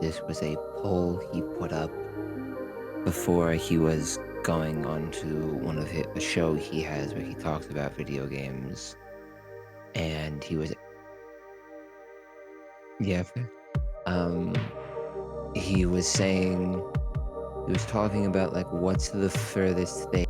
This was a poll he put up before he was going on to a show he has where he talks about video games. And yeah, um, he was saying, he was talking about like, what's the furthest thing.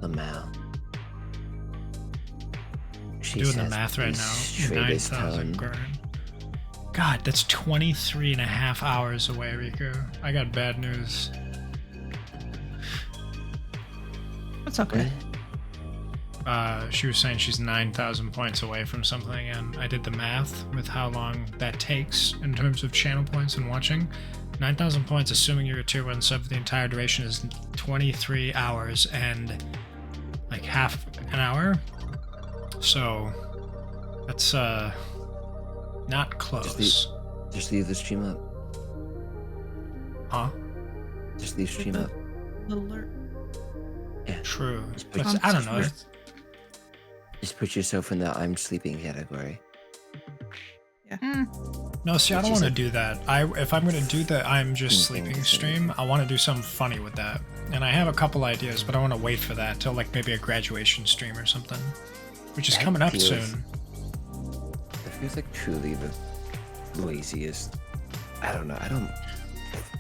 Lamau. She Doing the says math in right the now. straightest 9,000 tone. burn. God, that's 23 and a half hours away, Riku. I got bad news. That's okay. She was saying she's 9,000 points away from something, and I did the math with how long that takes in terms of channel points and watching. 9,000 points, assuming you're a tier 1 sub for the entire duration, is 23 hours and like half an hour. So that's not close. Just leave the stream up. Huh? Just leave stream up. Alert. Yeah. True. But I don't know. Just put yourself in the I'm sleeping category. Yeah. No, see, I don't want to do that. If I'm going to do the I'm just sleeping stream, I want to do something funny with that. And I have a couple ideas, but I want to wait for that till like maybe a graduation stream or something, which is coming up soon. It feels like truly the laziest. I don't know.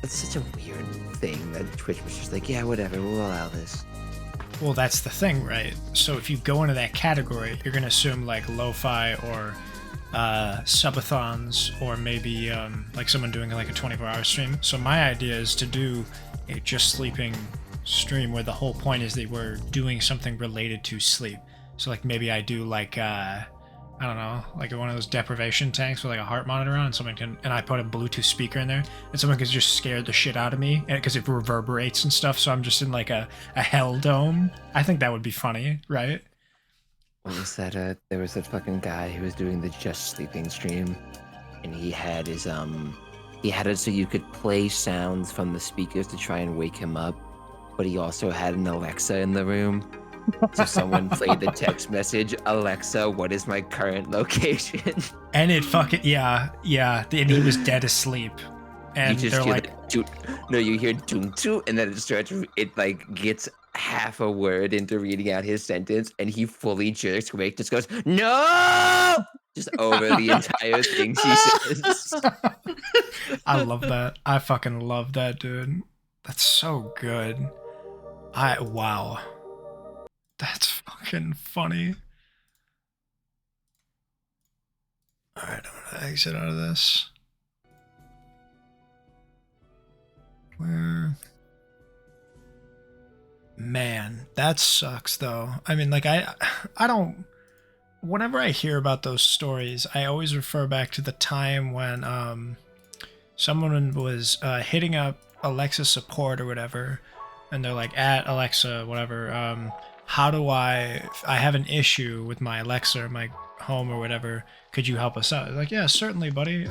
It's such a weird thing that Twitch was just like, yeah, whatever, we'll allow this. Well, that's the thing, right? So if you go into that category, you're going to assume like lo-fi or subathons, or maybe like someone doing like a 24-hour stream. So my idea is to do a just sleeping stream where the whole point is that we're doing something related to sleep. So like maybe I do like I don't know, like one of those deprivation tanks with like a heart monitor on, and someone can, and I put a Bluetooth speaker in there, and someone can just scare the shit out of me, because it reverberates and stuff. So I'm just in like a hell dome. I think that would be funny, right? What was that? There was a fucking guy who was doing the just sleeping stream, and he had his he had it so you could play sounds from the speakers to try and wake him up, but he also had an Alexa in the room. So someone played the text message, Alexa, what is my current location? And it fucking, yeah, and he was dead asleep. And you just they're hear like, no, you hear doom toot, and then it starts, it like gets half a word into reading out his sentence, and he fully jerks awake, just goes, no! Just over the entire thing she says. I love that. I fucking love that, dude. That's so good. Wow. That's fucking funny. Alright, I'm gonna exit out of this. Where? Man, that sucks though. I mean, like, I don't... Whenever I hear about those stories, I always refer back to the time when someone was hitting up Alexa support or whatever, and they're like, at Alexa, whatever, how do I have an issue with my Alexa or my home or whatever, could you help us out? Like, yeah, certainly, buddy.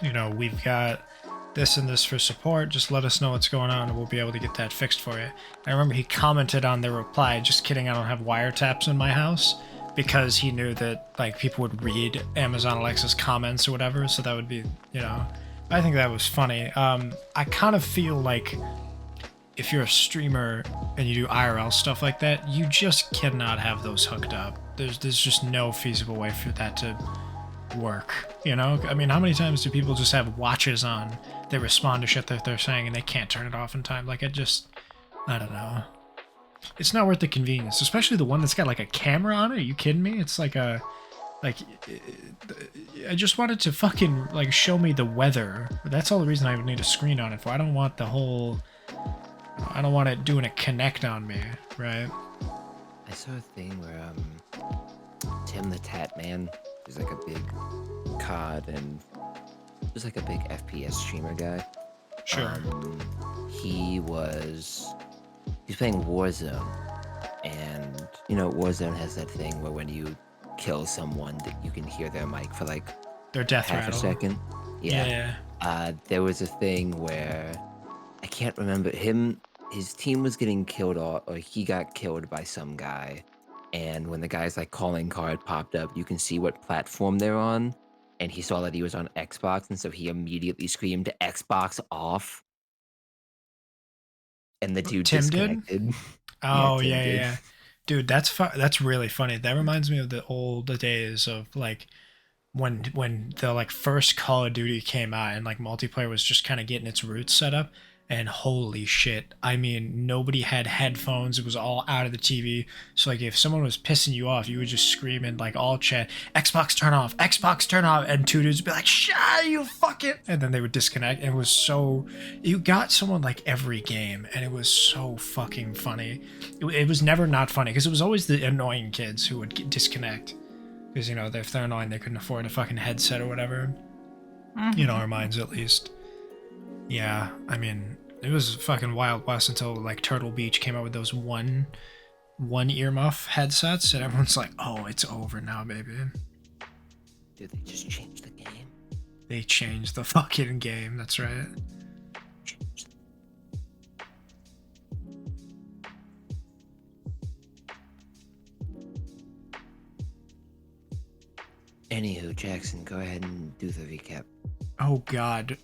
You know, we've got this and this for support, just let us know what's going on and we'll be able to get that fixed for you. I remember he commented on their reply, just kidding, I don't have wiretaps in my house, because he knew that like people would read Amazon Alexa's comments or whatever, so that would be, you know, I think that was funny. I kind of feel like if you're a streamer and you do IRL stuff like that, you just cannot have those hooked up. There's just no feasible way for that to work, you know? I mean, how many times do people just have watches on, they respond to shit that they're saying and they can't turn it off in time? Like, I don't know. It's not worth the convenience, especially the one that's got like a camera on it. Are you kidding me? It's like I just wanted to fucking like show me the weather. That's all the reason I would need a screen on it for. I don't want it doing a connect on me, right? I saw a thing where Tim the Tat Man is like a big COD and was like a big FPS streamer guy. Sure. He's playing Warzone, and you know Warzone has that thing where when you kill someone, that you can hear their mic for like Their death half rattle. a second. Yeah. There was a thing where I can't remember him. His team was getting killed, or he got killed by some guy. And when the guy's like calling card popped up, you can see what platform they're on. And he saw that he was on Xbox, and so he immediately screamed Xbox off, and the dude Tim did? disconnected. Oh, Tim yeah, did. yeah. Dude, that's really funny. That reminds me of the old days of like when the like first Call of Duty came out and like multiplayer was just kind of getting its roots set up. And holy shit, I mean, nobody had headphones. It was all out of the TV. So like if someone was pissing you off, you would just scream in like all chat, Xbox turn off, Xbox turn off, and two dudes would be like, shut you fucking, and then they would disconnect. It was so, you got someone like every game, and it was so fucking funny. It was never not funny because it was always the annoying kids who would disconnect. Because, you know, if they're annoying, they couldn't afford a fucking headset or whatever. In our minds, at least. Yeah, I mean, it was fucking Wild West until, like, Turtle Beach came out with those one earmuff headsets, and everyone's like, oh, it's over now, baby. Dude, they just changed the game. They changed the fucking game, that's right. Anywho, Jackson, go ahead and do the recap. Oh god.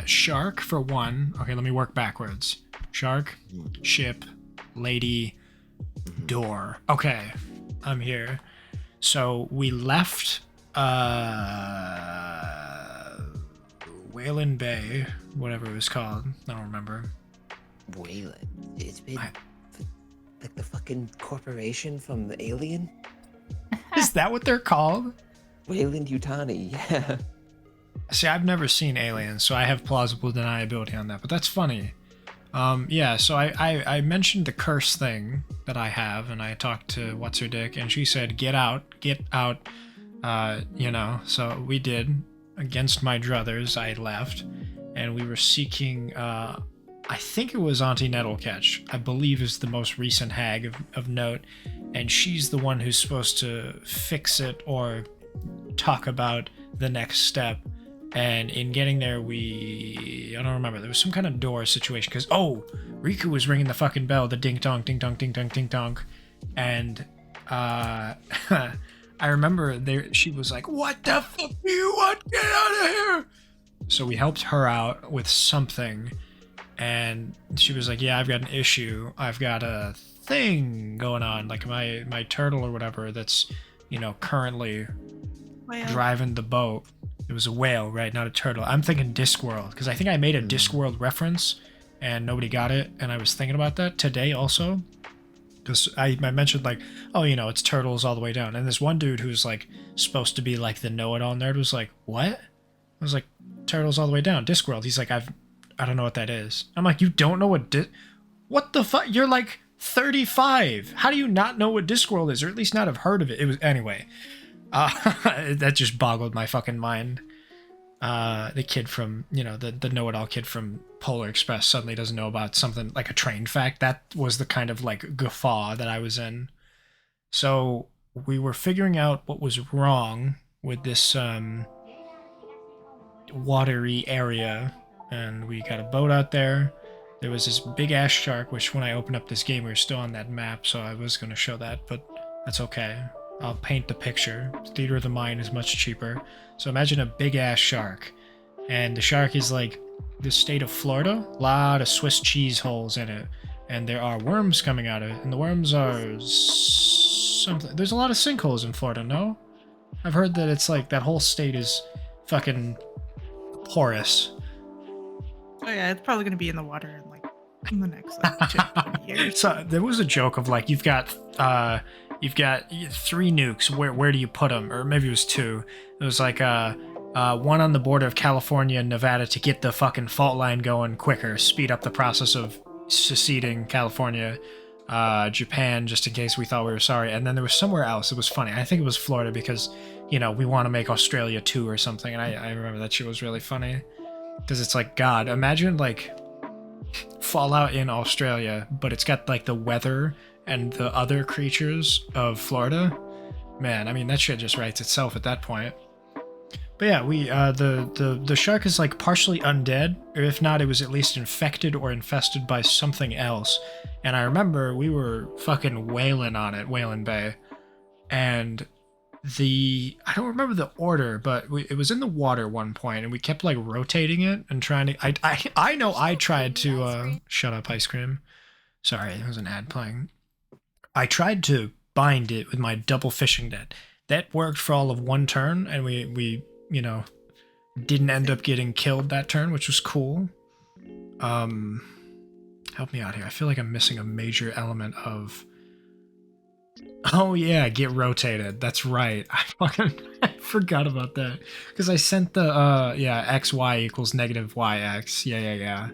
Shark for one. Okay, let me work backwards. Shark, ship, lady, door. Okay, I'm here. So we left Whalen Bay, whatever it was called. I don't remember. Wayland. It's been like the fucking corporation from the Alien. Is that what they're called? Wayland Yutani, yeah. See, I've never seen Aliens, so I have plausible deniability on that, but that's funny. Yeah, so I mentioned the curse thing that I have, and I talked to What's Her Dick, and she said, get out, you know, so we did. Against my druthers, I left, and we were seeking, I think it was Auntie Nettlecatch, I believe is the most recent hag of note, and she's the one who's supposed to fix it or talk about the next step. And in getting there, I don't remember, there was some kind of door situation, because, Riku was ringing the fucking bell, the ding-dong, ding-dong, ding-dong, ding-dong, and, I remember she was like, what the fuck do you want? Get out of here! So we helped her out with something, and she was like, yeah, I've got an issue. I've got a thing going on, like my turtle or whatever that's, you know, currently driving the boat. It was a whale, right? Not a turtle. I'm thinking Discworld, because I think I made a Discworld reference, and nobody got it, and I was thinking about that today also. Because I mentioned, like, oh, you know, it's turtles all the way down. And this one dude who's, like, supposed to be, like, the know-it-all nerd was like, what? I was like, turtles all the way down, Discworld. He's like, I don't know what that is. I'm like, you don't know what the fuck? You're, like, 35. How do you not know what Discworld is? Or at least not have heard of it. It was, anyway. That just boggled my fucking mind. The kid from, you know, the know-it-all kid from Polar Express suddenly doesn't know about something like a train fact. That was the kind of like guffaw that I was in. So we were figuring out what was wrong with this watery area, and we got a boat out there. There was this big ass shark, which when I opened up this game, we were still on that map, so I was going to show that, but that's okay. I'll paint the picture. Theater of the mind is much cheaper. So imagine a big ass shark. And the shark is like the state of Florida. A lot of Swiss cheese holes in it. And there are worms coming out of it. And the worms are something. There's a lot of sinkholes in Florida, no? I've heard that it's like that whole state is fucking porous. Oh yeah, it's probably gonna be in the water in the next like 20 years. So there was a joke of like you've got 3 nukes. Where do you put them? Or maybe it was 2. It was like one on the border of California and Nevada to get the fucking fault line going quicker, speed up the process of seceding California. Japan, just in case we thought we were sorry. And then there was somewhere else. It was funny. I think it was Florida because we want to make Australia 2 or something. And I remember that shit was really funny. Because it's like, God, imagine like Fallout in Australia, but it's got like the weather and the other creatures of Florida. Man, I mean, that shit just writes itself at that point. But yeah, we the shark is like partially undead, or if not, it was at least infected or infested by something else. And I remember we were fucking wailing on it, Whalen Bay, and I don't remember the order, but it was in the water one point, and we kept like rotating it and trying to. I know I tried to shut up, ice cream. Sorry, there was an ad playing. I tried to bind it with my double fishing net. That worked for all of one turn, and we didn't end up getting killed that turn, which was cool. Help me out here. I feel like I'm missing a major element of. Oh yeah, get rotated. That's right. I forgot about that because I sent the xy equals negative yx. Yeah.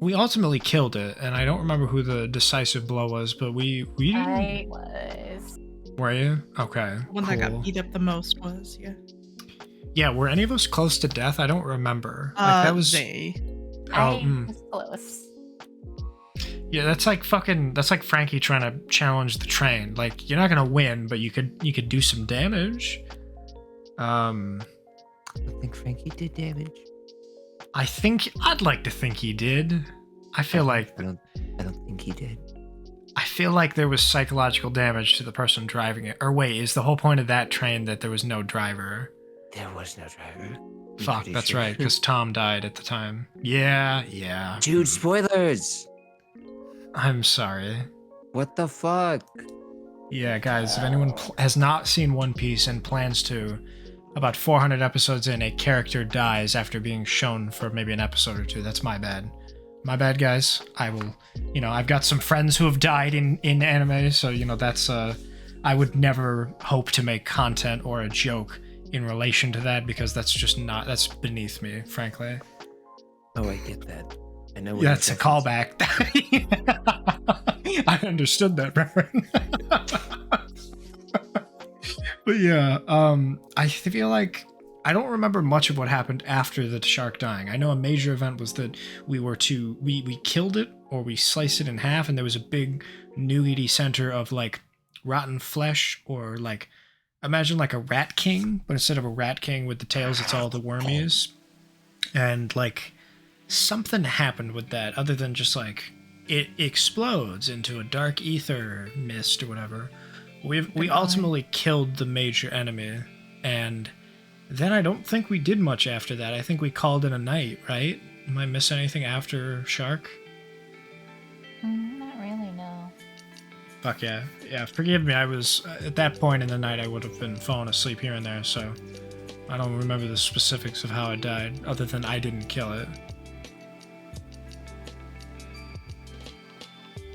We ultimately killed it, and I don't remember who the decisive blow was, but we didn't. I was. Were you? Okay. The one that got beat up the most was, yeah. Yeah, were any of us close to death? I don't remember. Like that was. They. I was close. Yeah, that's like Frankie trying to challenge the train. Like you're not gonna win, but you could do some damage. I think Frankie did damage. I'd like to think he did. I don't think he did. I feel like there was psychological damage to the person driving it. Or wait, is the whole point of that train that there was no driver? There was no driver. Fuck, that's right, because Tom died at the time. Yeah. Dude, spoilers! I'm sorry. What the fuck? Yeah, guys, if anyone has not seen One Piece and plans to, about 400 episodes in, a character dies after being shown for maybe an episode or two. That's my bad. My bad, guys. I will, I've got some friends who have died in anime, so, that's, I would never hope to make content or a joke in relation to that because that's just that's beneath me, frankly. Oh, I get that. I know. Yeah, it's a callback. I understood that reference. But yeah, I feel like I don't remember much of what happened after the shark dying. I know a major event was that we killed it or we sliced it in half, and there was a big nougaty center of like rotten flesh, or like imagine like a rat king, but instead of a rat king with the tails, it's all the wormies, and like something happened with that other than just like it explodes into a dark ether mist or whatever. We ultimately killed the major enemy, and then I don't think we did much after that. I think we called it a night, right? Am I missing anything after Shark? Not really, no. Fuck yeah. Yeah, forgive me. I was, at that point in the night, I would have been falling asleep here and there, so I don't remember the specifics of how I died, other than I didn't kill it.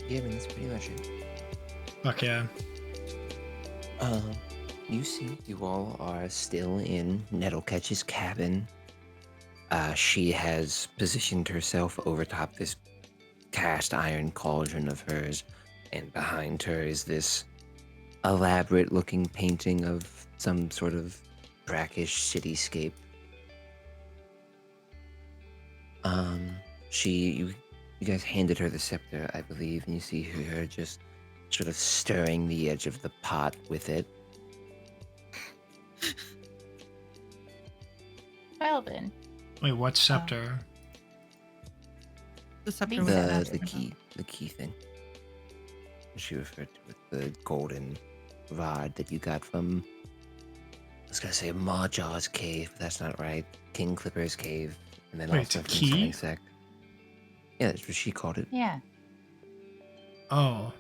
Yeah, I mean, that's pretty much it. Fuck yeah. You see, you all are still in Nettlecatch's cabin. She has positioned herself over top this cast iron cauldron of hers, and behind her is this elaborate-looking painting of some sort of brackish cityscape. You guys handed her the scepter, I believe, and you see her just sort of stirring the edge of the pot with it. Well then. Wait, what scepter? The scepter The- was The key thing. She referred to with the golden rod that you got from, I was gonna say Mawjaw's cave, but that's not right. King Clipper's cave, and then Wait, also it's a from key? Selling Sect. Yeah, that's what she called it. Yeah. Oh.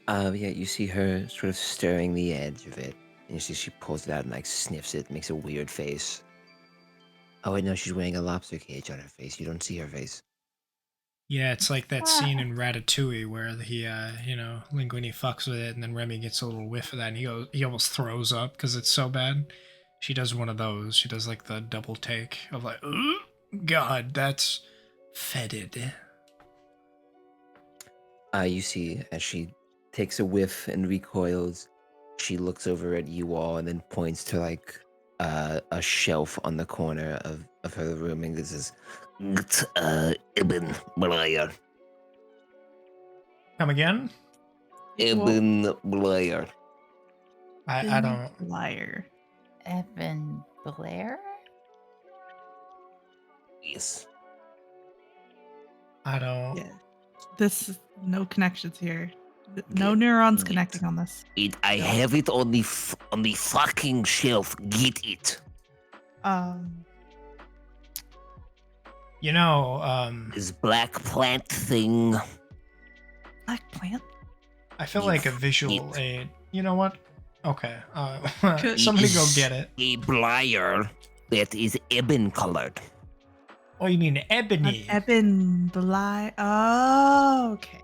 Yeah, you see her sort of stirring the edge of it, and you see she pulls it out and like sniffs it, makes a weird face. Oh wait, no, she's wearing a lobster cage on her face. You don't see her face. Yeah, it's like that scene in Ratatouille where he, Linguini fucks with it, and then Remy gets a little whiff of that, and he almost throws up because it's so bad. She does one of those. She does like the double take of like, "Ugh, God, that's fetid." You see, as she takes a whiff and recoils, she looks over at you all and then points to like a shelf on the corner of her room and says, "It's Ibn Blair. Come again? Ibn Blair." I don't. Liar. Evan Blair? Yes. I don't. Yeah. This is no connections here. No neurons connecting on this. I have it on the fucking shelf. Get it. You know, This black plant thing. Black plant. I feel You like a visual it. aid. You know what? Okay. Somebody go get it. A Blair that is ebon colored. Oh, you mean An ebony? ebon black. Oh, okay.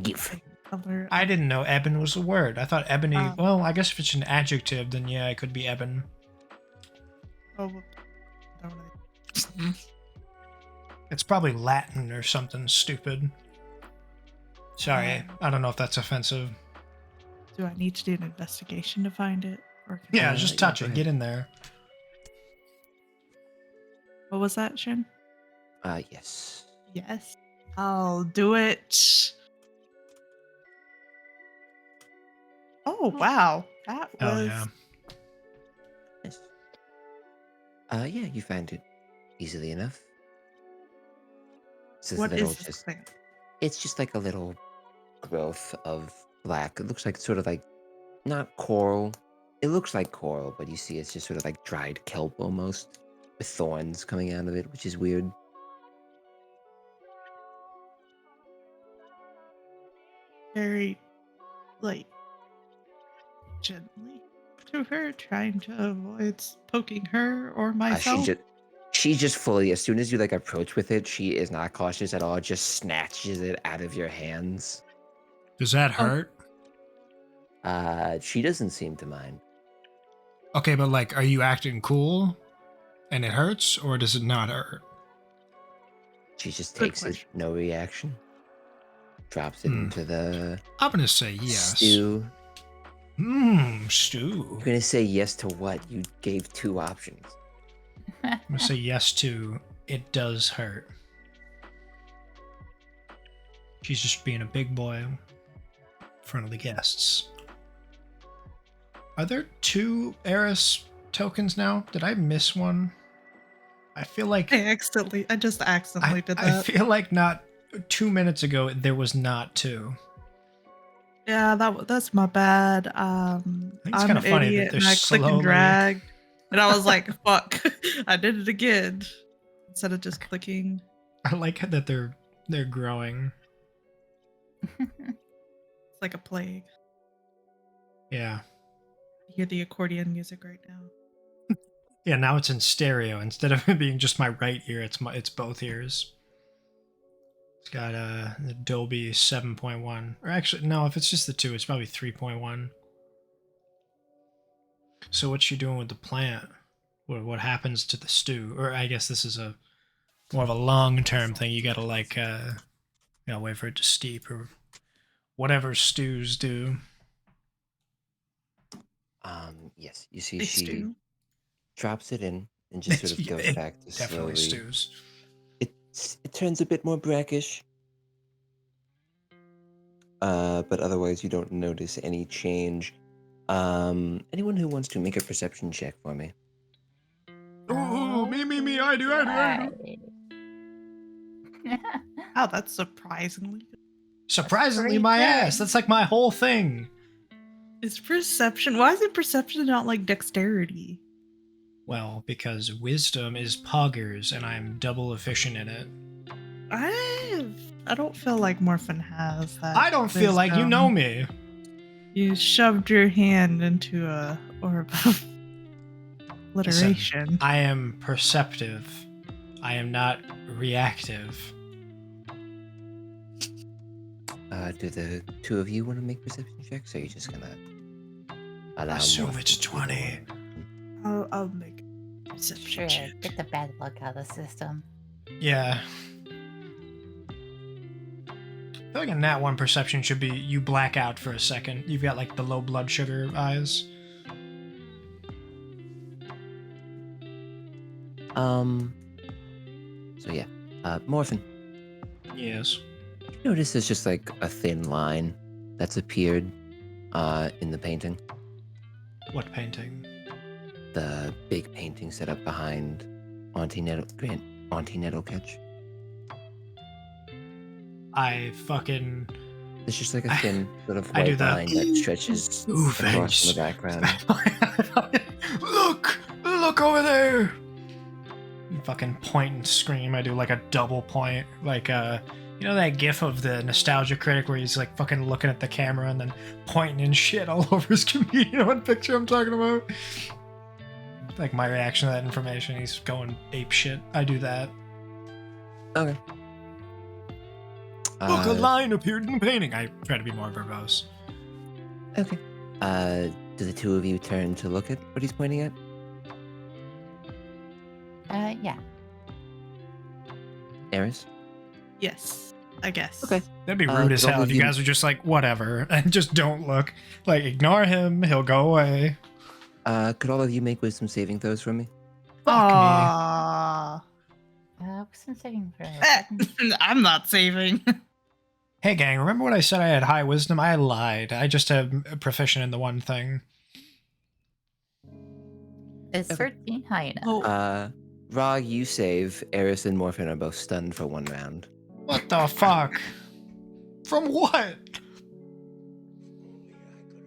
Give. Color. I didn't know ebon was a word. I thought ebony. Well, I guess if it's an adjective, then yeah, it could be ebon. Oh, that one. It's probably Latin or something stupid. Sorry, I don't know if that's offensive. Do I need to do an investigation to find it? Or can Yeah, I- just touch go it. ahead. Get in there. What was that, Shin? Yes. Yes. I'll do it. Oh, wow. That Hell was. yeah. Yes. Yeah, you find it easily enough. It's this What little is this just- plant? It's just like a little growth of black. It looks like sort of like not coral. It looks like coral, but you see it's just sort of like dried kelp almost, with thorns coming out of it, which is weird. Very, like, gently to her, trying to avoid poking her or myself. She just fully, as soon as you like approach with it, she is not cautious at all. Just snatches it out of your hands. Does that Oh. hurt? She doesn't seem to mind. Okay, but like, are you acting cool and it hurts, or does it not hurt? She just Good takes it, question. no reaction. Drops it into the I'm gonna say yes. stew. Stew. You're gonna say yes to what? You gave two options. I'm gonna say yes to it does hurt. She's just being a big boy in front of the guests. Are there 2 Eris tokens now? Did I miss one? I feel like I just accidentally did I that. feel like not 2 minutes ago there was not 2. Yeah, that's my bad. think it's I'm kinda an funny that idiot, they're and I clicked slowly- and dragged, and I was like, "Fuck!" I did it again instead of just clicking. I like that they're growing. It's like a plague. Yeah. You hear the accordion music right now. Yeah, now it's in stereo instead of it being just my right ear. It's both ears. It's got the Dolby 7.1, or actually no, if it's just the 2, it's probably 3.1. So what's she doing with the plant? What happens to the stew? Or I guess this is a more of a long-term thing. You gotta like wait for it to steep or whatever stews do. Yes, you see They she stew. drops it in and just sort of Yeah, goes it back to definitely slowly. stews. It turns a bit more brackish. But otherwise you don't notice any change. Anyone who wants to make a perception check for me. Oh, me, I do. Oh, that's surprisingly good. Surprisingly, pretty my good. ass. That's like my whole thing. It's perception. Why is it perception and not like dexterity? Well, because wisdom is poggers, and I'm double efficient in it. I don't feel like Morphin has that. I don't feel like you know wisdom. me. You shoved your hand into a orb of alliteration. I am perceptive. I am not reactive. Do the two of you want to make perception checks, or are you just gonna allow Assume Morph it's to do the 20. one? I'll make a perception Sure, check. get the bad luck out of the system. Yeah. I feel like a nat 1 perception should be you black out for a second. You've got like the low blood sugar eyes. So yeah, Morphin. Yes. You notice there's just like a thin line that's appeared in the painting. What painting? The big painting set up behind Auntie Nettlecatch. I fucking... It's just like a thin sort of I do white that. line that stretches across from the background. Look over there! You fucking point and scream. I do like a double point. Like, you know that gif of the Nostalgia Critic where he's like fucking looking at the camera and then pointing and shit all over his computer? You know what picture I'm talking about? Like my reaction to that information, he's going ape shit. I do that. Okay. Look, a line appeared in the painting. I try to be more verbose. Okay. Do the two of you turn to look at what he's pointing at? Yeah. Eris? Yes, I guess. Okay. That'd be rude as don't hell if you you- guys were just like, whatever, and just don't look. Like, ignore him, he'll go away. Could all of you make wisdom saving throws for me? Fuck me. Aww. Wasn't saving for I'm not saving. Hey gang, remember when I said I had high wisdom? I lied. I just have proficient in the one thing. Is 13 high enough? Oh, Ra, you save. Eris and Morphin are both stunned for 1 round. What the fuck? From what?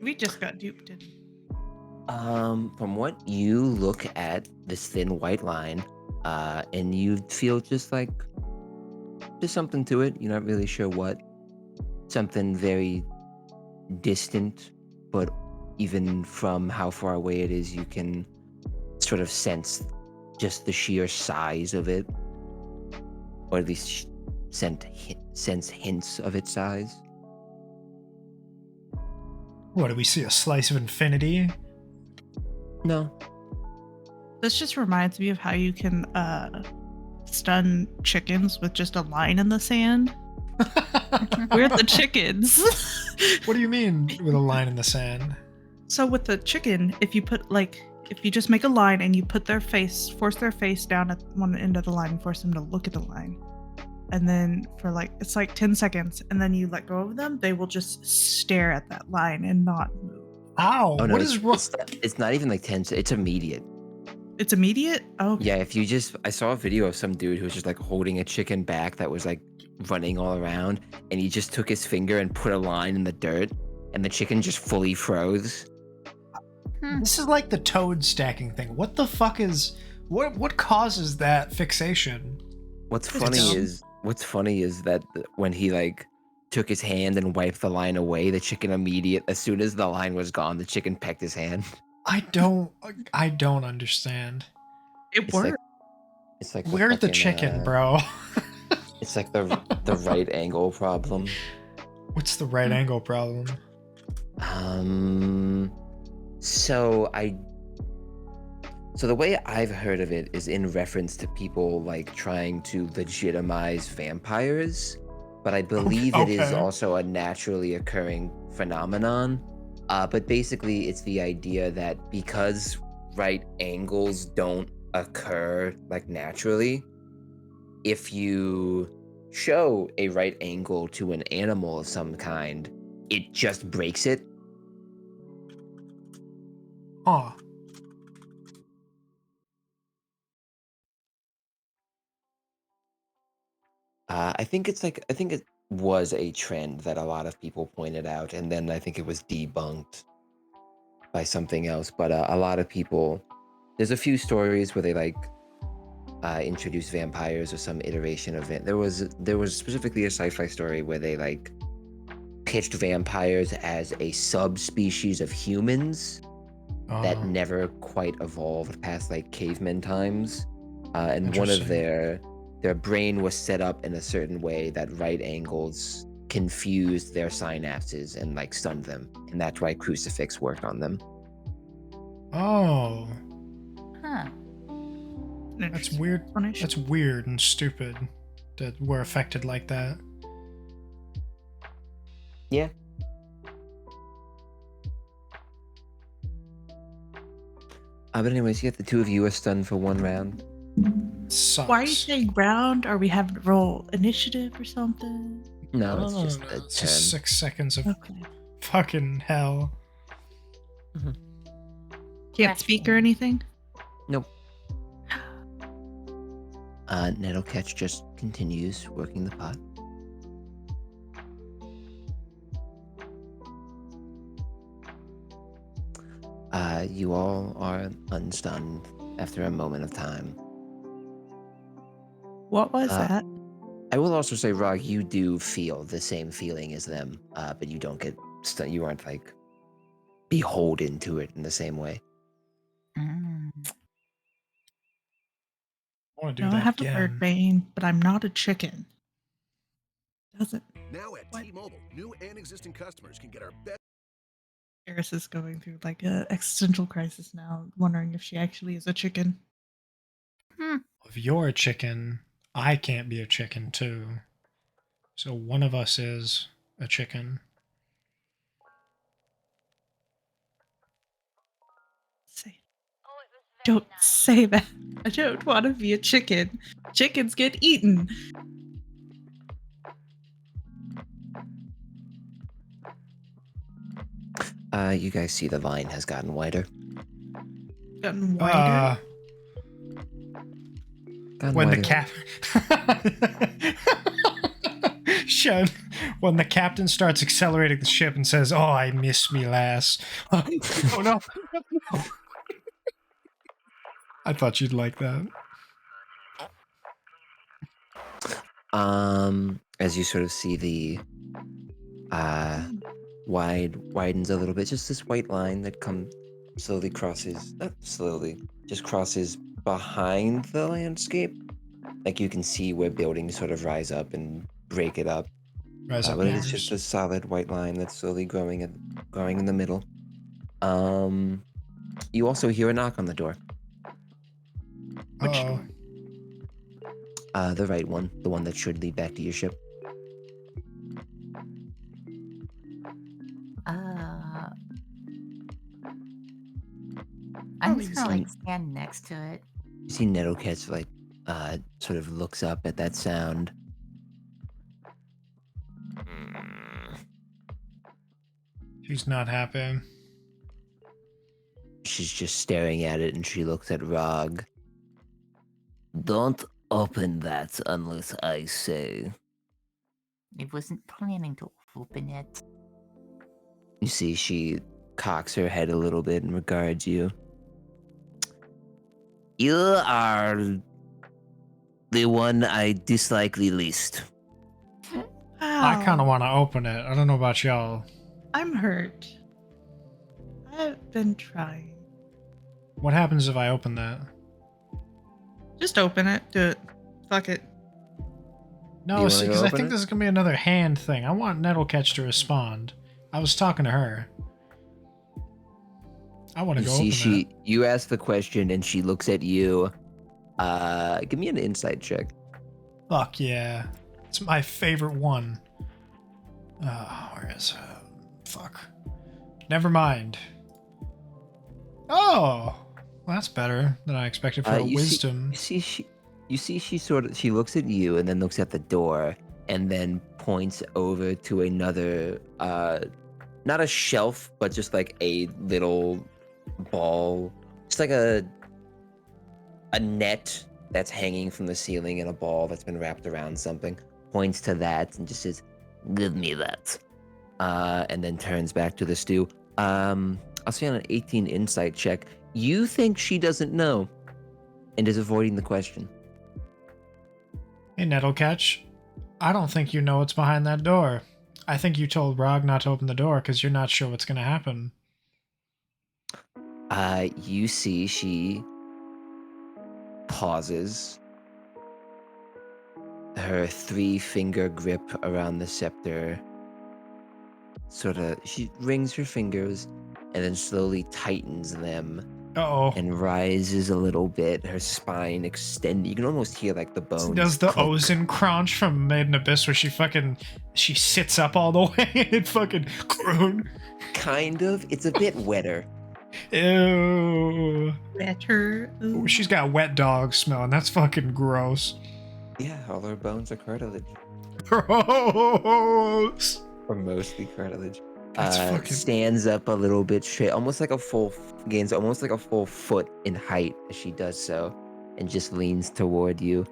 we just got duped. Didn't we? From what you look at this thin white line, and you feel just like there's something to it. You're not really sure what. Something very distant, but even from how far away it is, you can sort of sense just the sheer size of it, or at least sense hints of its size. What, do we see a slice of infinity? No. This just reminds me of how you can stun chickens with just a line in the sand. We're the chickens. What do you mean with a line in the sand? So with the chicken, if you just make a line and you put force their face down at one end of the line and force them to look at the line. And then for it's like 10 seconds, and then you let go of them, they will just stare at that line and not move. Ow, Oh no, what is wrong? it's not even like 10. It's immediate. It's immediate? Oh, Yeah, if you just, I saw a video of some dude who was just like holding a chicken back that was like running all around, and he just took his finger and put a line in the dirt, and the chicken just fully froze. This is like the toad stacking thing. What the fuck is... What causes that fixation? What's It's funny dumb. is that when he like took his hand and wiped the line away, the chicken as soon as the line was gone, the chicken pecked his hand. I don't understand. it It's worked. like it's like Where's the fucking, chicken, bro? It's like the right angle problem. What's the right angle problem? So the way I've heard of it is in reference to people like trying to legitimize vampires, but I believe it is Okay. also a naturally occurring phenomenon. But basically it's the idea that because right angles don't occur like naturally, if you show a right angle to an animal of some kind, it just breaks it. Huh. I think it was a trend that a lot of people pointed out, and then I think it was debunked by something else. But a lot of people, there's a few stories where they like introduced vampires or some iteration of it. There was specifically a sci-fi story where they like pitched vampires as a subspecies of humans that never quite evolved past like caveman times, and one of Interesting. their brain was set up in a certain way that right angles confused their synapses and like stunned them, and that's why crucifix worked on them. Oh. Huh. That's weird. Explanation. That's weird and stupid that we're affected like that. Yeah. But anyways, you get the two of you are stunned for 1 round. Sucks. Why are you saying round? Are we having to roll initiative or something? No, it's just a It's turn. just 6 seconds of Okay. fucking hell. Can't speak or anything? Nope. Nettlecatch just continues working the pot. You all are unstunned after a moment of time. What was that? I will also say, Rog, you do feel the same feeling as them, but you don't get stunned. You aren't like beholden to it in the same way. Mm. I want to do No, I that have a again. bird brain, but I'm not a chicken. Doesn't. Now at What? T-Mobile, new and existing customers can get our best. Eris is going through like a existential crisis now, wondering if she actually is a chicken. If you're a chicken, I can't be a chicken too. So one of us is a chicken. Don't say that. I don't want to be a chicken. Chickens get eaten. You guys see the vine has gotten wider. Gotten wider. Gotten When wider. the when the captain starts accelerating the ship and says, "Oh, I miss me lass." Oh no. I thought you'd like that. As you sort of see the widens a little bit, just this white line that slowly crosses, not slowly, just crosses behind the landscape. Like you can see where buildings sort of rise up and break it up. Rise up But yours. it's just a solid white line that's slowly growing in the middle. You also hear a knock on the door. Which Uh-oh. door? The right one, the one that should lead back to your ship. I'm Probably just gonna like just stand next to it. You see Nettlecatch sort of looks up at that sound. She's not happy. She's just staring at it, and she looks at Rog. Don't open that unless I say. I wasn't planning to open it. You see, she cocks her head a little bit and regards you. You are the one I dislike the least. I kind of want to open it. I don't know about y'all. I'm hurt. I've been trying. What happens if I open that? Just open it. Do it. Fuck it. No, wanna see, go because I open think it? this is gonna be another hand thing. I want Nettlecatch to respond. I was talking to her. I want to You go see, open it. you ask the question, and she looks at you. Give me an insight check. Fuck yeah. It's my favorite one. Where is it? Fuck. Never mind. Oh! Well, that's better than I expected for a wisdom. You see, she looks at you and then looks at the door and then points over to another, not a shelf, but just like a little ball, just like a net that's hanging from the ceiling and a ball that's been wrapped around something. Points to that and just says, "Give me that," and then turns back to the stew. I'll say on an 18 insight check, you think she doesn't know and is avoiding the question. Hey, Nettlecatch. I don't think you know what's behind that door. I think you told Rog not to open the door because you're not sure what's going to happen. You see she pauses. Her 3-finger grip around the scepter she rings her fingers and then slowly tightens them Uh-oh. and rises a little bit. Her spine extend. You can almost hear like the bones. Does the click. Ozen crunch from Made in Abyss where she sits up all the way and it fucking croon? Kind of. It's a bit wetter. Ew. Better. Ooh, she's got wet dog smell, and that's fucking gross. Yeah, all her bones are cartilage. Gross. Or mostly cartilage. That's fucking. Stands up a little bit straight, gains almost like a full foot in height as she does so, and just leans toward you.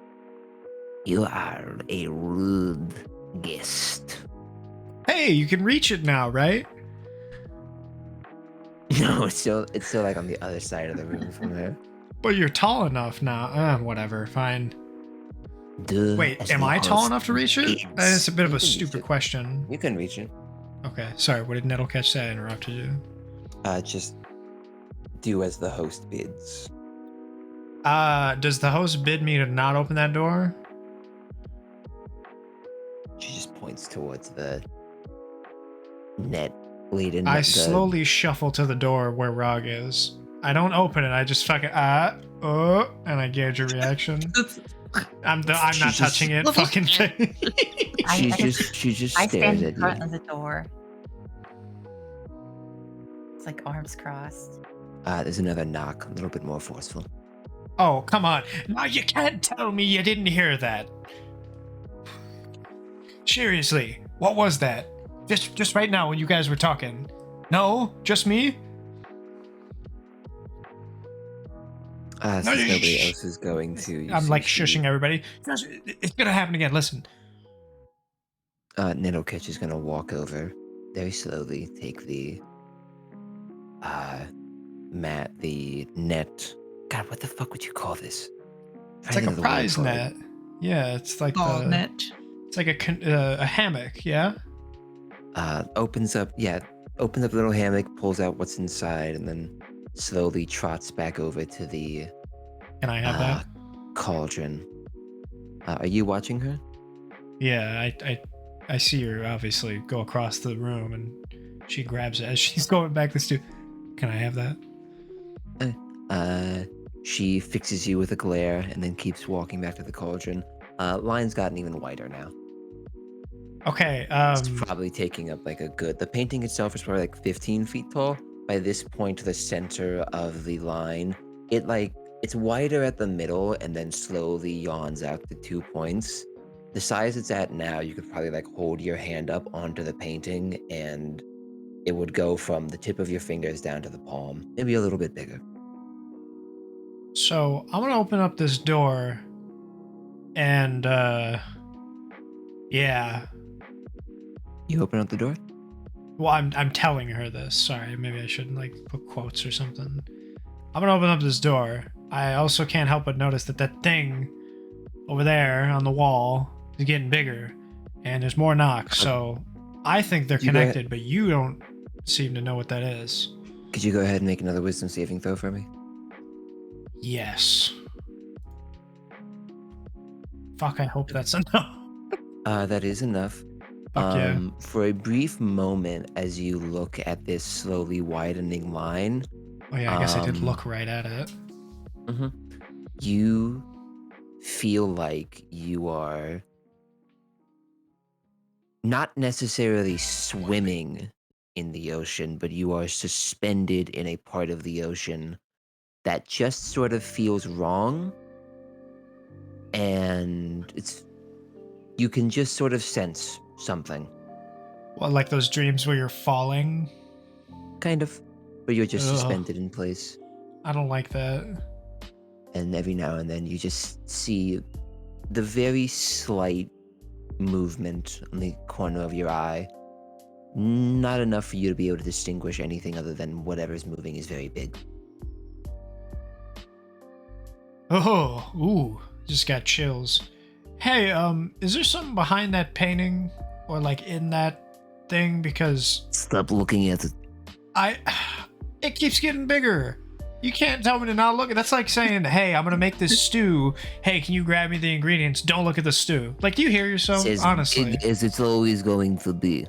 You are a rude guest. Hey, you can reach it now, right? No, it's still like on the other side of the room from her. But you're tall enough now. Whatever, fine. Duh, Wait, as am the I tall host enough to reach it? bids. That is a bit of You a can reach stupid it. question. You can reach it. Okay, sorry. What did Nettlecatch say? I interrupted you. Just do as the host bids. Does the host bid me to not open that door? She just points towards the net laden. I slowly shuffle to the door where Rog is. I don't open it. I just fucking and I gauge your reaction. I'm not She's touching it. Fucking thing. She just I stares stand in at front you. of the door. It's like arms crossed. There's another knock, a little bit more forceful. Oh, come on. Now you can't tell me you didn't hear that. Seriously, what was that? Just right now when you guys were talking. No, just me? Since No, nobody else is going to. I'm like shushing everybody. Guys, it's gonna happen again. Listen. Nettlecatch is gonna walk over very slowly, take the the net. God, what the fuck would you call this? It's like a prize net. Yeah, it's like Ball the net. It's like a hammock, yeah? Opens up the little hammock, pulls out what's inside, and then slowly trots back over to the Can I have that? cauldron. Are you watching her? Yeah, I see her obviously go across the room and she grabs it as she's going back to stew. Can I have that? She fixes you with a glare and then keeps walking back to the cauldron. Line's gotten even wider now. Okay, It's probably taking up like the painting itself is probably like 15 feet tall. By this point, the center of the line, it's wider at the middle and then slowly yawns out to 2 points. The size it's at now, you could probably like hold your hand up onto the painting and it would go from the tip of your fingers down to the palm, maybe a little bit bigger. so I'm gonna open up this door and yeah. You open up the door? Well, I'm telling her this. Sorry, maybe I shouldn't like put quotes or something. I'm gonna open up this door. I also can't help but notice that thing over there on the wall is getting bigger, and there's more knocks. So I think they're You go ahead. connected, but you don't seem to know what that is. Could you go ahead and make another wisdom saving throw for me? Yes. Fuck, I hope that's enough. That is enough. Fuck yeah. For a brief moment, as you look at this slowly widening line, Oh yeah, I guess I did um, look right at it. you feel like you are not necessarily swimming in the ocean, but you are suspended in a part of the ocean that just sort of feels wrong. And you can just sort of sense something, Well, like those dreams where you're falling. kind of, but you're just Ugh. suspended in place. I don't like that. And every now and then you just see the very slight movement on the corner of your eye. Not enough for you to be able to distinguish anything other than whatever's moving is very big. Oh, ooh, just got chills. Hey, is there something behind that painting or like in that thing? Because Stop looking at it. it keeps getting bigger. You can't tell me to not look. That's like saying, hey, I'm gonna make this stew. Hey, can you grab me the ingredients? Don't look at the stew. Like, do you hear yourself? It's as Honestly, big as it's always going to be.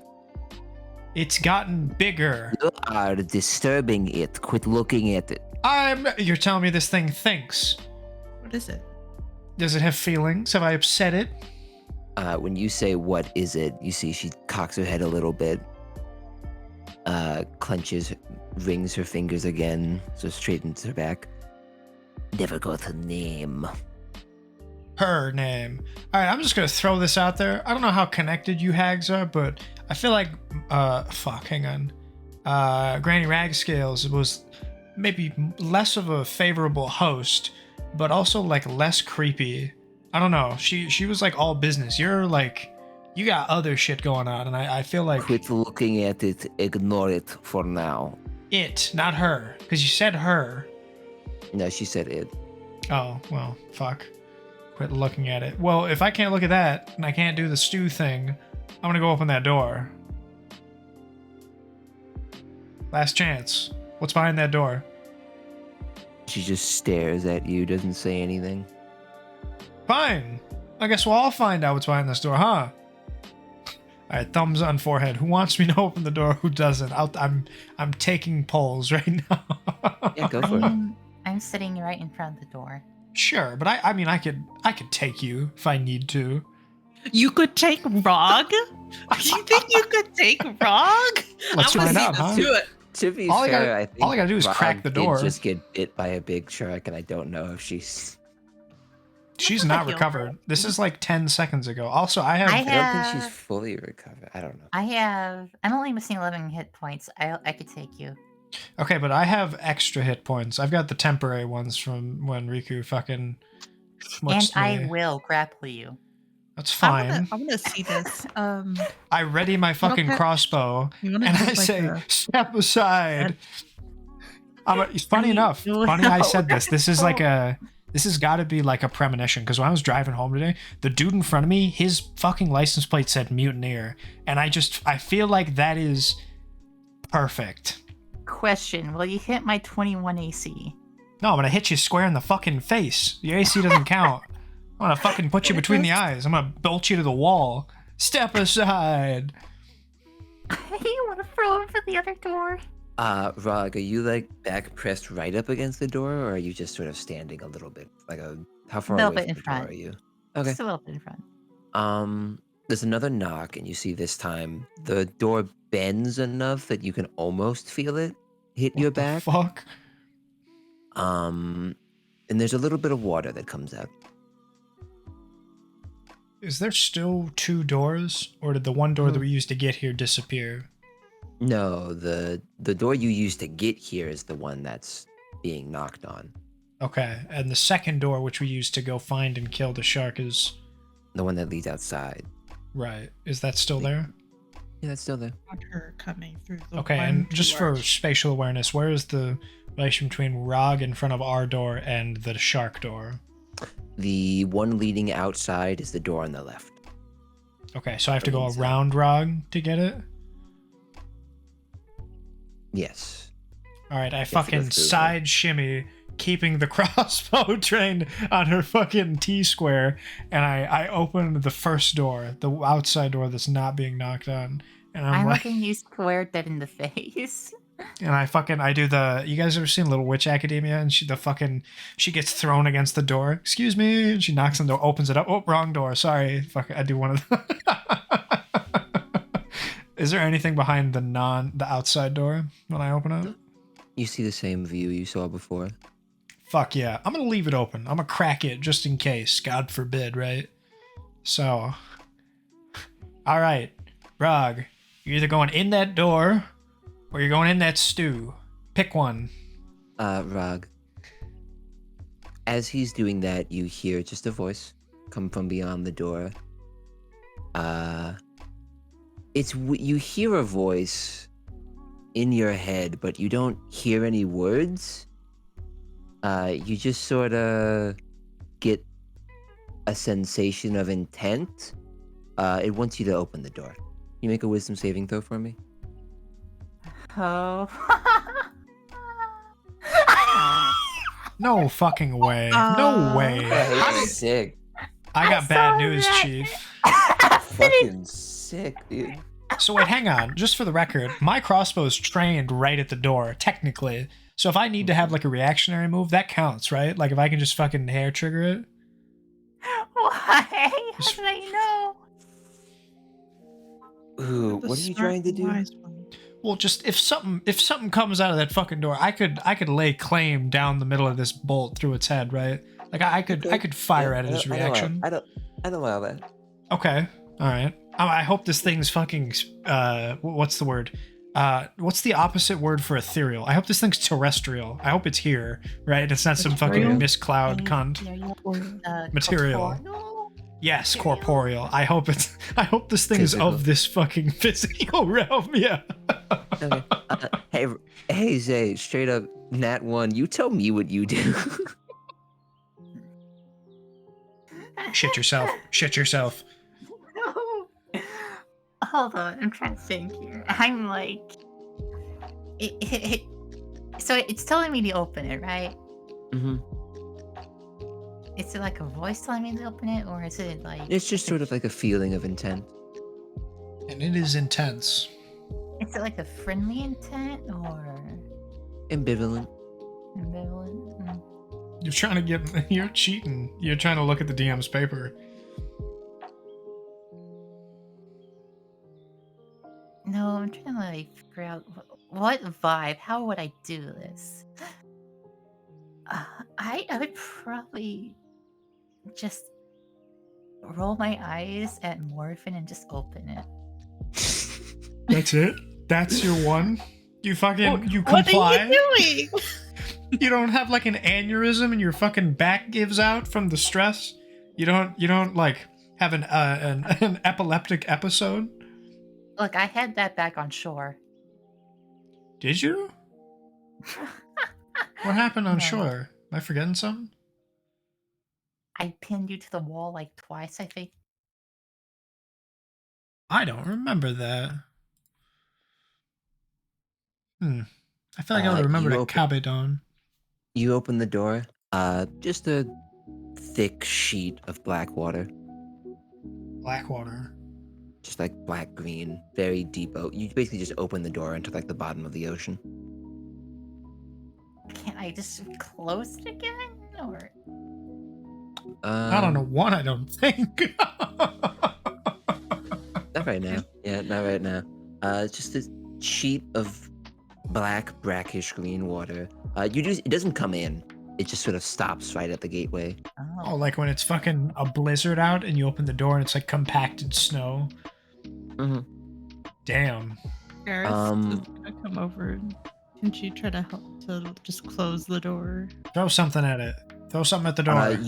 it's gotten bigger. You are disturbing it. Quit looking at it. You're telling me this thing thinks. What is it? Does it have feelings? Have I upset it? When you say what is it, you see she cocks her head a little bit, clenches, rings her fingers again, so straightens her back. Never got a name. Her name. All right, I'm just gonna throw this out there. I don't know how connected you hags are, but I feel like, hang on. Granny Ragscales was maybe less of a favorable host, but also like less creepy. I don't know. She was like all business. You're like, you got other shit going on, and I feel like Quit looking at it. Ignore it for now. it, not her, because you said her. No, she said it. Oh well, fuck. Quit looking at it. Well, if I can't look at that and I can't do the stew thing, I'm gonna go open that door. Last chance. What's behind that door? She just stares at you, doesn't say anything. Fine. I guess we'll all find out what's behind this door, huh? Alright, thumbs on forehead. Who wants me to open the door? Who doesn't? I'm taking polls right now. Yeah, go for it. I'm sitting right in front of the door. Sure, but I mean I could take you if I need to. You could take Rog? You think you could take Rog? Let's I wanna find see out, this huh? do it. To be All I fair, gotta- I think all I gotta do is crack Rob the did door. just get bit by a big shark, and I don't know if she's. She's That's not like recovered. This is like 10 seconds ago. Also, I have I I don't think she's have- fully recovered. I don't know. I'm only missing 11 hit points. I could take you. Okay, but I have extra hit points. I've got the temporary ones from when Riku fucking And schmutzed I me. will grapple you. That's fine. I wanna see this. I ready my fucking Okay. crossbow You wanna and do I like say, a- step aside. Funny I enough, don't funny I know. said this. This has got to be like a premonition because when I was driving home today, the dude in front of me, his fucking license plate said mutineer. And I feel like that is perfect. Question: will you hit my 21 AC? No, I'm gonna hit you square in the fucking face. Your AC doesn't count. I'm gonna fucking put you between the eyes. I'm gonna bolt you to the wall. Step aside. You want to throw him for the other door? Rog, are you like back pressed right up against the door, or are you just sort of standing a little bit, how far A little away bit in from the front. door are you? Okay. Just a little bit in front. There's another knock, and you see this time the door bends enough that you can almost feel it hit your What the back. fuck? And there's a little bit of water that comes out. Is there still two doors, or did the one door that we used to get here disappear? No, the door you used to get here is the one that's being knocked on. Okay, and the second door, which we used to go find and kill the shark, is The one that leads outside. right. Is that still there? Yeah, that's still there. Want her coming through the Okay, one and just for door. spatial awareness, where is the relation between Rog in front of our door and the shark door? The one leading outside is the door on the left. Okay, so I have to go Inside. around Rog to get it? Yes. Alright, I to go fucking through side shimmy, keeping the crossbow trained on her fucking T-square, and I open the first door, the outside door that's not being knocked on, and I'm I'm like, looking you square dead in the face. and I do the, you guys ever seen Little Witch Academia? And she gets thrown against the door. Excuse me. And she knocks on the door, opens it up. Oh, wrong door. Sorry. Fuck, I do one of them. Is there anything behind the outside door when I open it? You see the same view you saw before. Fuck yeah. I'm going to leave it open. I'm going to crack it just in case. God forbid, right? So, all right. Rog, you're either going in that door or you're going in that stew. Pick one. Rog. As he's doing that, you hear just a voice come from beyond the door. You hear a voice in your head, but you don't hear any words. You just sort of get a sensation of intent. It wants you to open the door. You make a wisdom saving throw for me? Oh. No fucking way. No way. Sick. I got I bad saw news, that. Chief. Fucking sick, dude. So wait, hang on. Just for the record, my crossbow's trained right at the door, technically. So if I need to have like a reactionary move, that counts, right? Like if I can just fucking hair trigger it. Why? How did I know? Ooh, The what are you smart trying to and do? wise one. Well, just if something comes out of that fucking door, I could lay claim down the middle of this bolt through its head, right? Like I could fire at it as reaction. I don't allow that. Okay, all right. I hope this thing's fucking. What's the word? What's the opposite word for ethereal? I hope this thing's terrestrial. I hope it's here, right? It's not some fucking Material? mist cloud cunt. Material. Corporeal? Yes, Material. corporeal. I hope this thing is Physical. of this fucking physical realm. Yeah. Okay. Hey, Zay, straight up, Nat 1, you tell me what you do. Shit yourself. Shit yourself. No. Hold on, I'm trying to think here. I'm like, so it's telling me to open it, right? hmm Is it like a voice telling me to open it, or is it like? It's just sort of like a feeling of intent. And it is intense. Is it like a friendly intent or Ambivalent. ambivalent? Hmm. You're trying to get. You're cheating. You're trying to look at the DM's paper. No, I'm trying to like figure out what vibe. How would I do this? I would probably just roll my eyes at Morphin and just open it. That's it. That's your one. You fucking. You What comply. are you doing? You don't have like an aneurysm and your fucking back gives out from the stress. You don't like have an epileptic episode. Look, I had that back on shore. Did you? What happened on No. shore? Am I forgetting something? I pinned you to the wall like twice, I think. I don't remember that. I feel like I would remember you that open- Cabedon. You open the door. Just a thick sheet of black water. Blackwater. Just like black green, very deep. You basically just open the door into like the bottom of the ocean. Can't I just close it again? Or I don't know what. I don't think. Not right now. Yeah, not right now. It's just a sheet of black, brackish green water. It doesn't come in. It just sort of stops right at the gateway. Oh, like when it's fucking a blizzard out and you open the door and it's like compacted snow. Mhm. Damn. Gareth Um, is gonna come over. Can she try to help to just close the door? Throw something at it. Throw something at the door.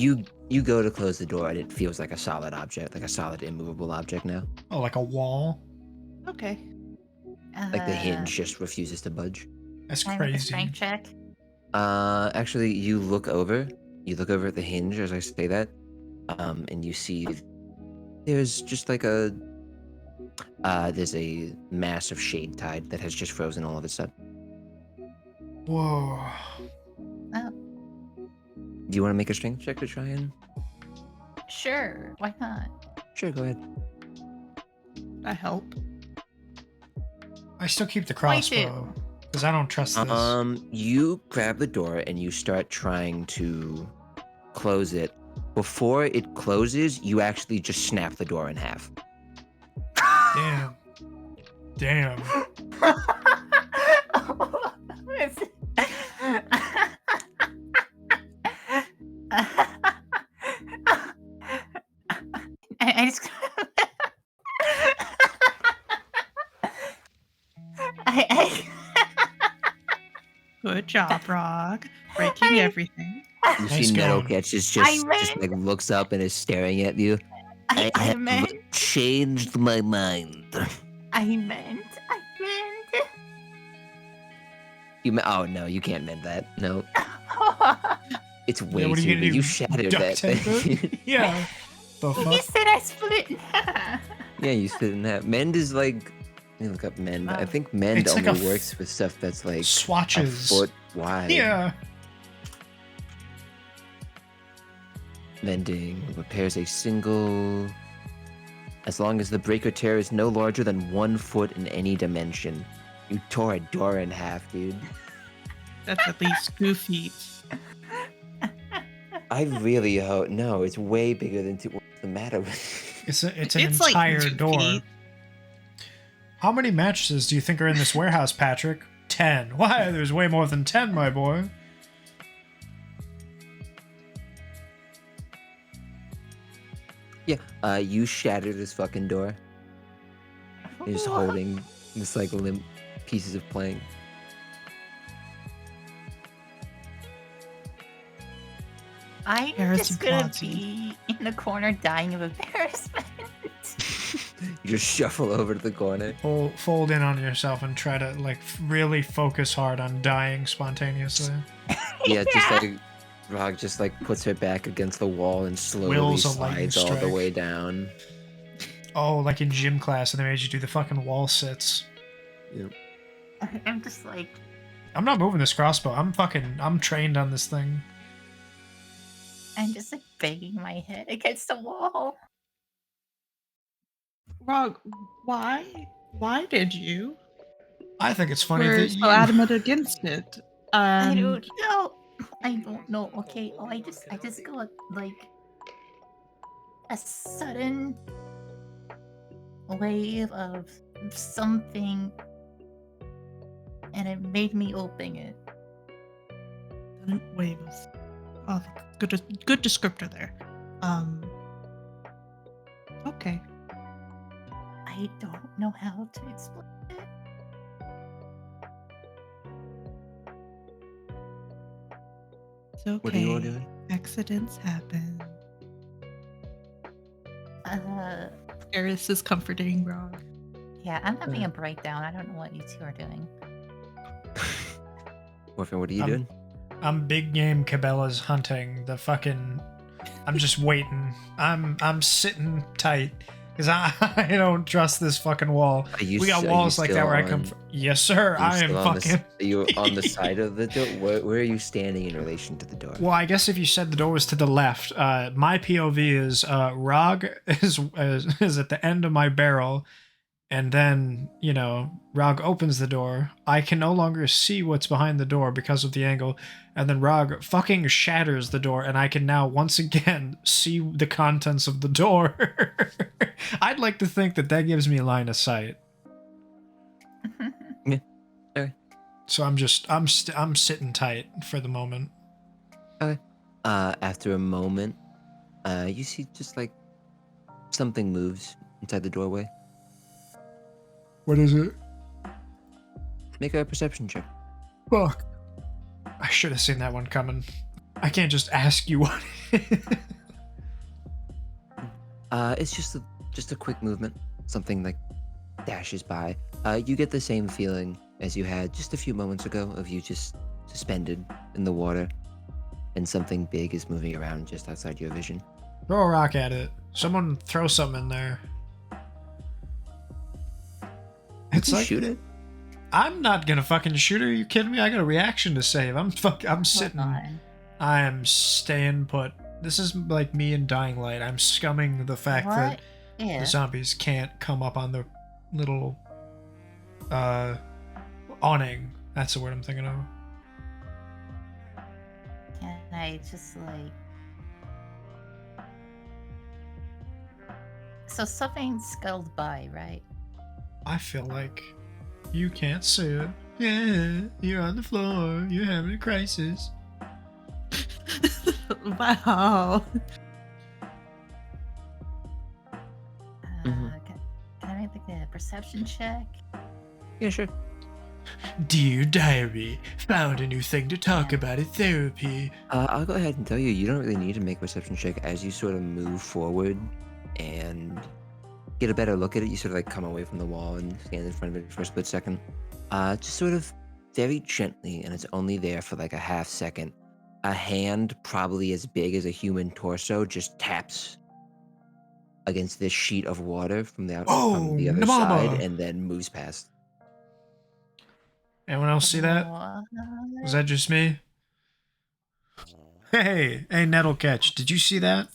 You go to close the door and it feels like a solid object, like a solid immovable object now. Oh, like a wall. Okay. Like the hinge just refuses to budge. That's Can I make a crazy. strength check? Actually, you look over at the hinge as I say that, and you see there's just like there's a massive Shadetide that has just frozen all of a sudden. Whoa. Do you want to make a strength check to try and? Sure, why not? Sure, go ahead. I help. I still keep the Why do? crossbow because I don't trust this. You grab the door and you start trying to close it. Before it closes, you actually just snap the door in half. Damn. Damn. I just I Good job, Rock. Breaking everything. You Nice see going. Meadowcatch just meant- like looks up and is staring at you. I meant changed my mind. I meant Oh no, you can't mend that. No, it's way Yeah, what are too you gonna big. do? You shattered Duct that tape thing. it? Yeah. The You fuck? said I split in half. Yeah, you split in that. Mend is like. Let me look up mend. I Wow. think mend It's like only a works with stuff that's like Swatches. a foot wide. Yeah. Mending repairs a single As long as the break or tear is no larger than 1 foot in any dimension. You tore a door in half, dude. That's at least 2 feet. I really hope. No, it's way bigger than 2. What's the matter with It's an It's entire like 2 door. feet. How many mattresses do you think are in this warehouse, Patrick? 10. Why? There's way more than 10, my boy. Yeah, you shattered his fucking door. You're just holding this like limp pieces of plank. I'm Harris just gonna applauds you. be in the corner dying of embarrassment. You just shuffle over to the corner. Fold in on yourself and try to like really focus hard on dying spontaneously. Yeah, just like Rog just like puts her back against the wall and slowly Wills a lightning slides all the strike. way down. Oh, like in gym class, and they made you do the fucking wall sits. I'm just like, I'm not moving this crossbow. I'm trained on this thing. I'm just like banging my head against the wall. Rog, why? Why did you? I think it's funny We're that so you. adamant against it. I And don't know. I don't know. Okay. Oh, I just got like a sudden wave of something, and it made me open it. wave was good descriptor there. Okay. I don't know how to explain it. It's okay. What are you all doing? Accidents happen. Eris is comforting Rog. Yeah, I'm having a breakdown. I don't know what you two are doing. Orphan, what are you doing? I'm big game Cabela's hunting the fucking. I'm just waiting. I'm sitting tight because I don't trust this fucking wall. We got walls like that where I come from. Yes, sir. I am fucking. Are you on the side of the door? Where are you standing in relation to the door? Well, I guess if you said the door was to the left, my POV is Rog is at the end of my barrel, and then Rog opens the door. I can no longer see what's behind the door because of the angle, and then Rog fucking shatters the door, and I can now once again see the contents of the door. I'd like to think that gives me a line of sight. Yeah. Okay. So I'm sitting tight for the moment. Okay. After a moment, you see just like something moves inside the doorway. What is it? Make a perception check. Fuck. I should have seen that one coming. I can't just ask you what. It's just a quick movement. Something like dashes by. You get the same feeling as you had just a few moments ago of you just suspended in the water, and something big is moving around just outside your vision. Throw a rock at it. Someone throw something in there. It's You like shoot it. I'm not gonna fucking shoot her. Are you kidding me? I got a reaction to save. I'm sitting. Hold on. I am staying put. This is like me in Dying Light. I'm scumming the fact that What the if zombies can't come up on the little awning. That's the word I'm thinking of. can I just like? So something scuttled by, right? I feel like you can't see it. Yeah, you're on the floor. You're having a crisis. Wow. Mhm. Can I make like a perception check? Yeah, sure. Dear diary, found a new thing to talk about at therapy. I'll go ahead and tell you, you don't really need to make a perception check as you sort of move forward and get a better look at it. You sort of like come away from the wall and stand in front of it for a split second. Just sort of very gently, and it's only there for like a half second. A hand, probably as big as a human torso, just taps against this sheet of water from the Oh, other Namama. side, and then moves past. Anyone else see that? Was that just me? Hey, Nettlecatch, did you see that?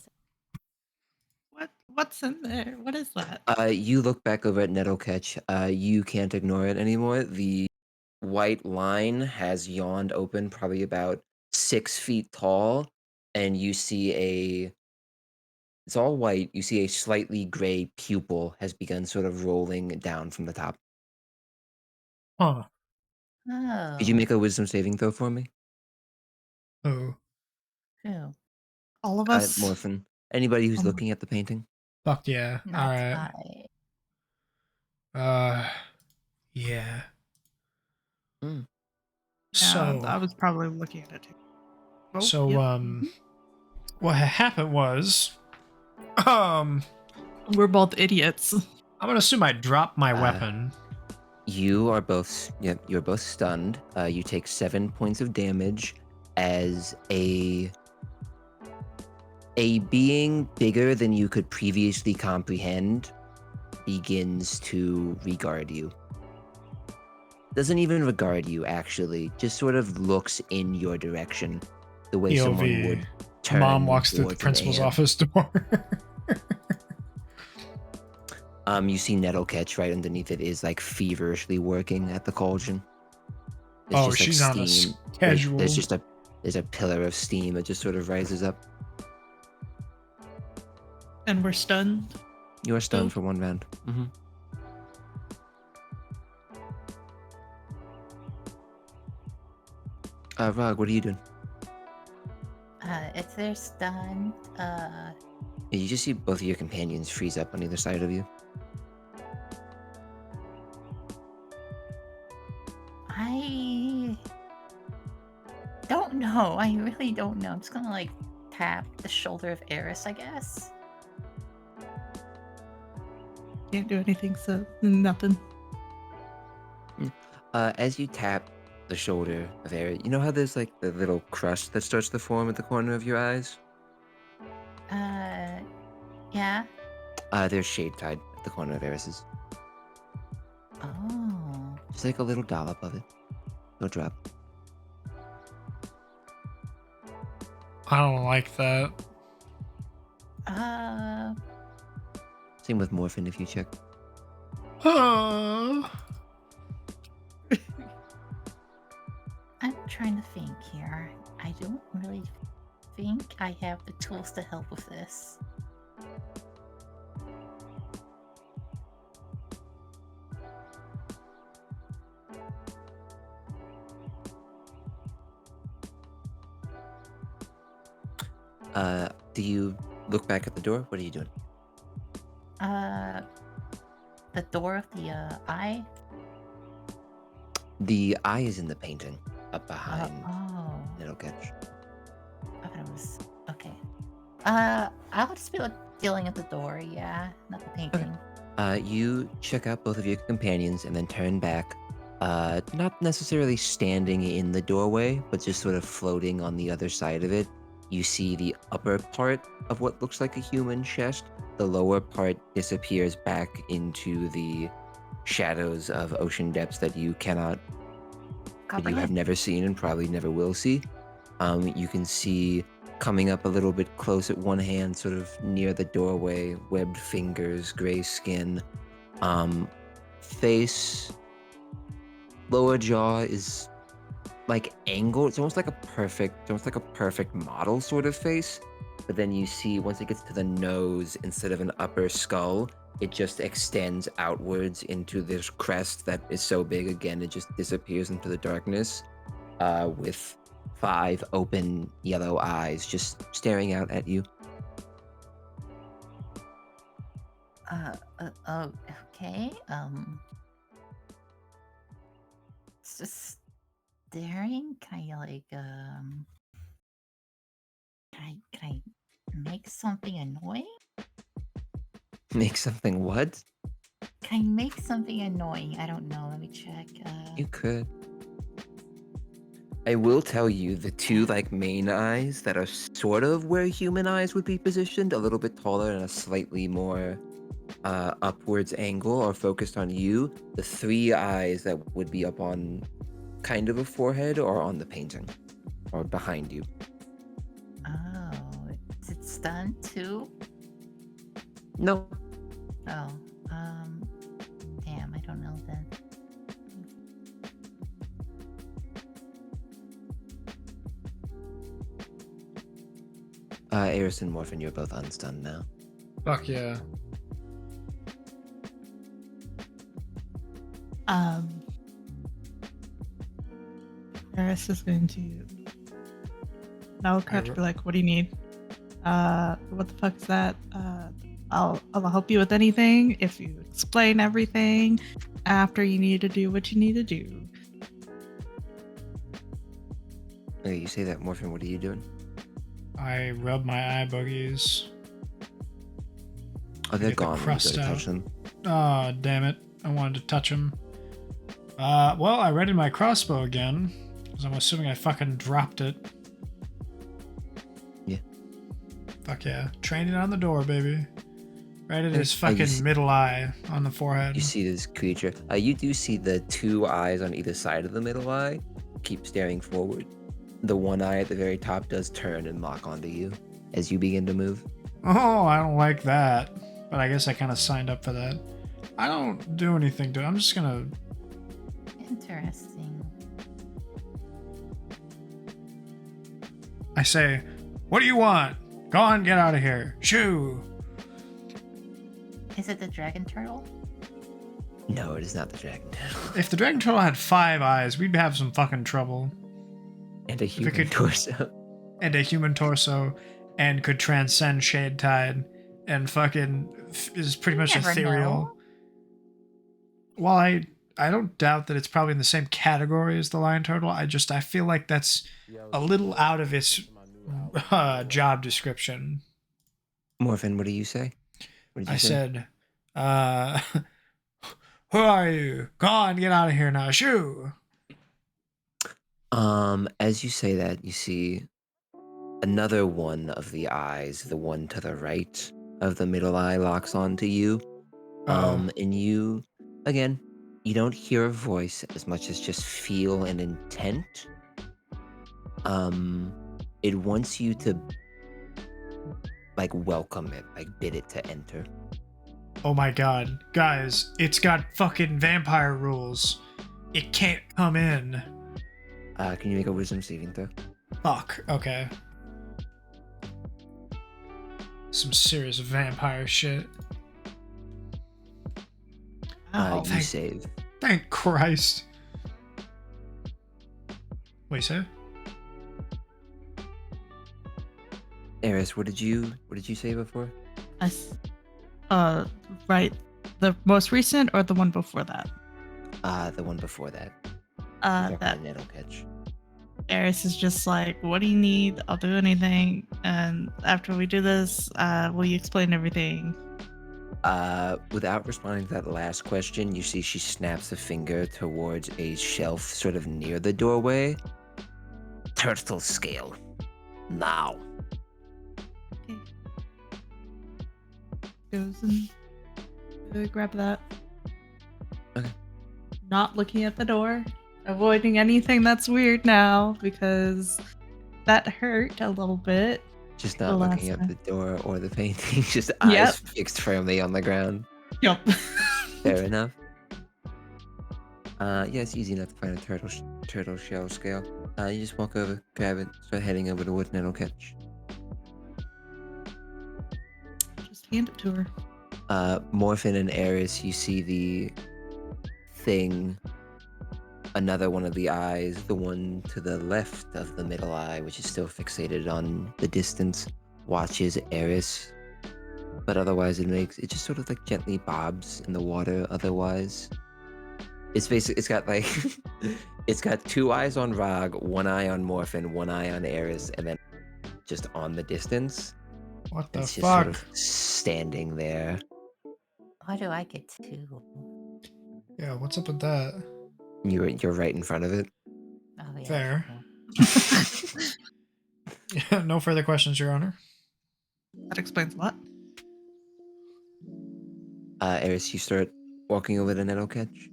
What What's in there? What is that? You look back over at Nettlecatch. You can't ignore it anymore. The white line has yawned open, probably about 6 feet tall, and you see a. It's all white. You see a slightly gray pupil has begun sort of rolling down from the top. Huh. Could you Oh. make a wisdom saving throw for me? Oh, Who? All of us. Morphin. Anybody who's Oh my- looking at the painting? fuck yeah. All Not right. I. Yeah. Mm. Yeah, So, I was probably looking at it too. Oh, so, yep. what happened was, um, We're both idiots. I'm gonna assume I dropped my Uh, weapon. You are both. Yep, you're both stunned. You take 7 points of damage as a being bigger than you could previously comprehend begins to regard you. Doesn't even regard you, actually. Just sort of looks in your direction, the way someone would POV. turn Mom walks through the towards an principal's ant. office door. You see Nettlecatch right underneath it is like feverishly working at the cauldron. There's Oh, just like she's on a steam. schedule. There's a pillar of steam that just sort of rises up. And we're stunned. You are stunned Oh. for 1 round. Mm-hmm. Rog, what are you doing? If they're stunned, You just see both of your companions freeze up on either side of you. I don't know. I really don't know. I'm just gonna like tap the shoulder of Eris, I guess. Can't do anything, so nothing. As you tap the shoulder of Air, you know how there's like the little crust that starts to form at the corner of your eyes? Yeah. There's Shadetide at the corner of Eris's. Oh. Just like a little dollop of it. No drop. I don't like that. Same with Morphin if you check. Oh. I'm trying to think here. I don't really think I have the tools to help with this. Do you look back at the door? What are you doing? The door of the eye. The eye is in the painting up behind Oh. Nettlecatch. I thought it was okay. I'll just be like dealing at the door, yeah, not the painting. You check out both of your companions and then turn back. Not necessarily standing in the doorway, but just sort of floating on the other side of it. You see the upper part of what looks like a human chest. The lower part disappears back into the shadows of ocean depths that you cannot, that you have never seen and probably never will see. You can see coming up a little bit close at one hand, sort of near the doorway, webbed fingers, gray skin, face, lower jaw is like angled. It's almost like a perfect model sort of face. But then you see once it gets to the nose, instead of an upper skull, it just extends outwards into this crest that is so big again it just disappears into the darkness, with 5 open yellow eyes just staring out at you. Okay. It's just staring. Can I make something annoying? Make something what? Can I make something annoying? I don't know. Let me check. You could. I will tell you the 2 like main eyes that are sort of where human eyes would be positioned, a little bit taller and a slightly more upwards angle, are focused on you. The 3 eyes that would be up on kind of a forehead are on the painting or behind you. Oh, is it stunned too? No. Oh, damn, I don't know then. Eris and Morphin, you're both unstunned now. Fuck yeah. Eris is going to now catch be like, what do you need? What the fuck is that? I'll help you with anything if you explain everything after you need to do what you need to do. Okay, you say that, Morphin, what are you doing? I rub my eye boogies. Oh, they're Get the gone when you go crust to out. touch them. Oh, damn it. I wanted to touch him. Well, I readied my crossbow again, because I'm assuming I fucking dropped it. Yeah. Fuck yeah. Training on the door, baby. Right at Hey, his you fucking see- middle eye on the forehead. You see this creature. You do see the two eyes on either side of the middle eye keep staring forward. The one eye at the very top does turn and lock onto you as you begin to move. Oh, I don't like that. But I guess I kind of signed up for that. I don't do anything to it. I'm just gonna... Interesting. I say, what do you want? Go on, get out of here. Shoo! Is it the dragon turtle? No, it is not the dragon turtle. If the dragon turtle had 5 eyes, we'd have some fucking trouble. And a human could- torso. And a human torso, and could transcend Shadetide, and fucking is pretty much Never ethereal. know. Well, I don't doubt that it's probably in the same category as the lion turtle. I feel like that's a little out of its job description. Morphin, what do you say? What did you I say? said, who are you? Go on, get out of here now. Shoo! As you say that, you see another one of the eyes, the one to the right of the middle eye, locks onto you. And you, again, you don't hear a voice as much as just feel an intent. It wants you to, like, welcome it, like, bid it to enter. Oh my god. Guys, it's got fucking vampire rules. It can't come in. Can you make a wisdom saving throw? Fuck. Okay. Some serious vampire shit. Oh, You thank- save. Thank Christ. Wait, say? Eris, what did you say before? Right. The most recent or the one before that? The one before that. That Nettle catch. Eris is just like, what do you need? I'll do anything. And after we do this, will you explain everything? Without responding to that last question, you see she snaps a finger towards a shelf sort of near the doorway. Turtle scale. Now. Okay. Goes and grab that. Okay. Not looking at the door. Avoiding anything that's weird now because that hurt a little bit. Just The not last looking at time. the door or the painting, just Yep. eyes fixed firmly on the ground. Yep. Fair enough. Yeah, it's easy enough to find a turtle shell scale. You just walk over, grab it, start heading over to Wood Nettle Catch. Just hand it to her. Morphin and Eris, you see the thing, another one of the eyes, the one to the left of the middle eye, which is still fixated on the distance, watches Eris. But otherwise it just sort of like gently bobs in the water otherwise. It's got like, it's got 2 eyes on Rog, 1 eye on Morphin, 1 eye on Eris, and then just on the distance. What the It's just sort fuck? of standing there. Why do I get 2? Yeah, what's up with that? You're right in front of it. Oh, yeah. Fair. okay. No further questions, Your Honor. That explains a lot. Eris, you start walking over to Nettle Catch.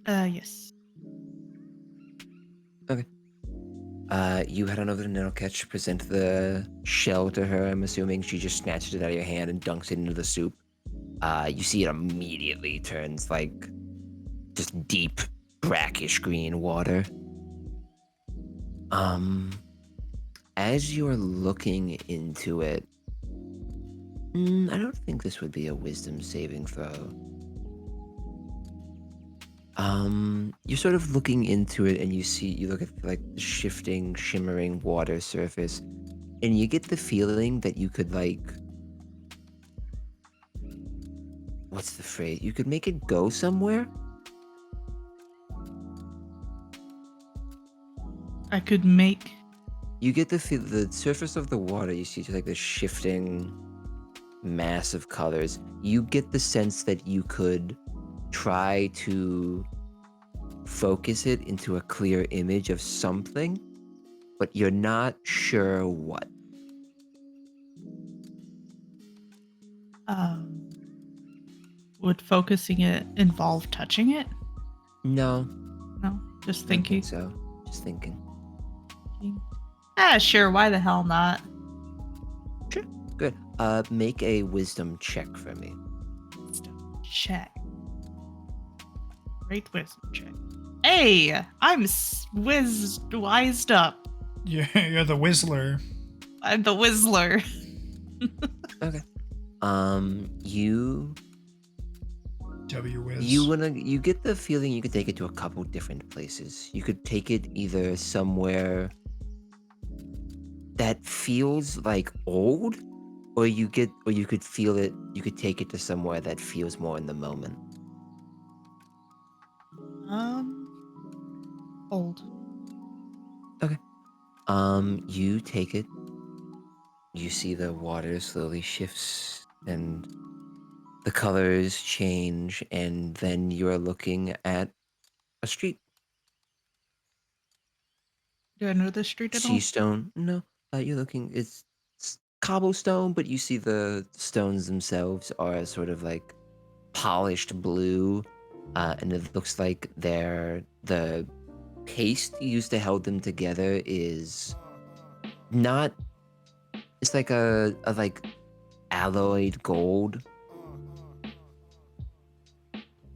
Yes. You head on over to Nettle Catch, present the shell to her. I'm assuming she just snatches it out of your hand and dunks it into the soup. You see it immediately turns like just deep brackish green water. As you're looking into it, I don't think this would be a wisdom saving throw. You're sort of looking into it and you look at like the shifting, shimmering water surface, and you get the feeling that you could like, what's the phrase? You could make it go somewhere? I could make. You get the surface of the water, you see just like the shifting mass of colors. You get the sense that you could try to focus it into a clear image of something, but you're not sure what. Um, would focusing it involve touching it? No, No, just I don't thinking. think so. Just thinking. Sure. Why the hell not? Sure. Good. Make a wisdom check for me. Wisdom check. Great wisdom check. Hey, I'm wised up. You're the Whistler. I'm the Whistler. Okay. You W-Wiz. you get the feeling you could take it to a couple different places. You could take it either somewhere that feels like old, or you could feel it. You could take it to somewhere that feels more in the moment. Old. Okay. You take it. You see the water slowly shifts and the colors change, and then you're looking at a street. Do I know this street at all? Sea stone. No, you're looking. It's cobblestone, but you see the stones themselves are sort of like polished blue, and it looks like the paste used to hold them together is not. It's like a like alloyed gold.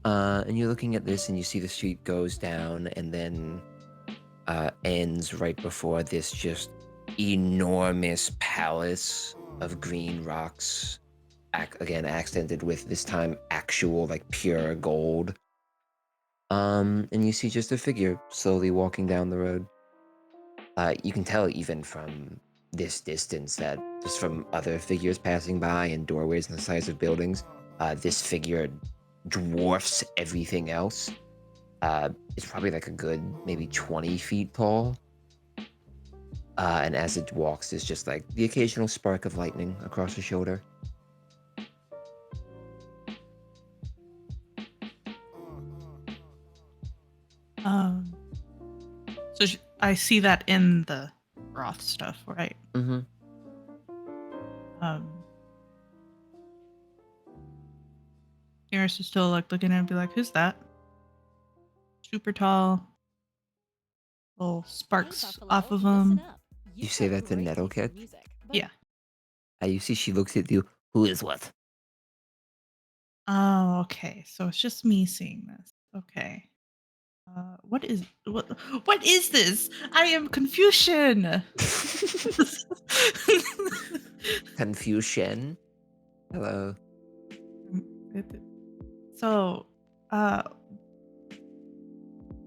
And you're looking at this, and you see the street goes down, and then ends right before this just enormous palace of green rocks, again accented with this time actual like pure gold. And you see just a figure slowly walking down the road. You can tell even from this distance that just from other figures passing by and doorways and the sides of buildings, this figure dwarfs everything else. It's probably like a good maybe 20 feet tall. And as it walks, there's just like the occasional spark of lightning across the shoulder. So I see that in the broth stuff, right? Mm-hmm. Iris is still like looking at it and be like, "Who's that?" Super tall, little sparks off of him. You say that's a Nettlecat? Yeah. You see she looks at you. Who is what? Oh, okay. So it's just me seeing this. Okay. What is this? I am Confucian. Confucian. Hello. So,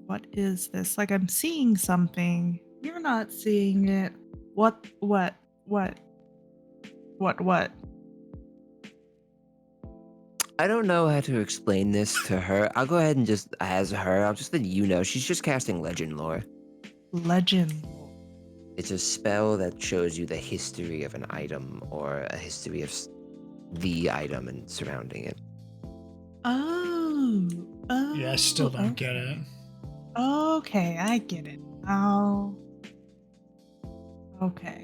what is this? Like I'm seeing something. You're not seeing it. What? I don't know how to explain this to her. I'll go ahead and just, as her, I'll just let you know. She's just casting legend lore. Legend. It's a spell that shows you the history of an item or a history of the item and surrounding it. Oh. Yeah, I still don't get it. Okay, I get it. Oh. Okay.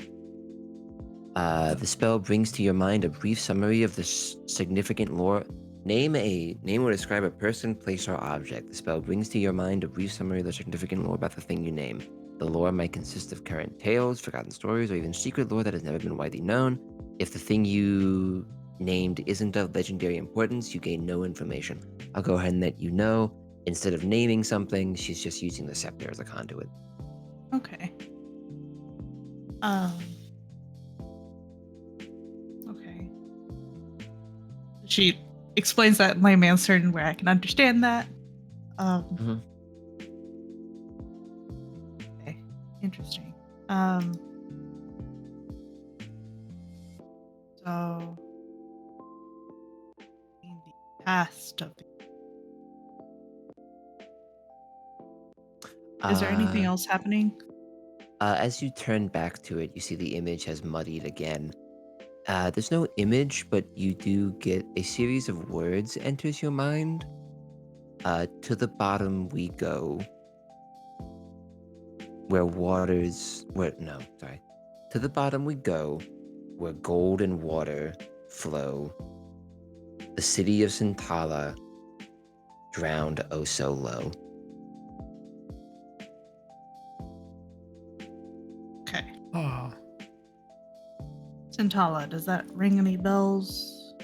The spell brings to your mind a brief summary of the significant lore. Name or describe a person, place, or object. The spell brings to your mind a brief summary of the significant lore about the thing you name. The lore might consist of current tales, forgotten stories, or even secret lore that has never been widely known. If the thing you named isn't of legendary importance, you gain no information. I'll go ahead and let you know. Instead of naming something, she's just using the scepter as a conduit. Okay. Okay. She explains that in layman's terms where I can understand that. Mhm. Okay. Interesting. So in the past of the is there anything else happening? As you turn back to it, you see the image has muddied again. There's no image, but you do get a series of words enters your mind. To the bottom we go, where waters, where, no, sorry. To the bottom we go, where gold and water flow. The city of Sintala, drowned oh so low. Okay. Oh, Sintala, does that ring any bells?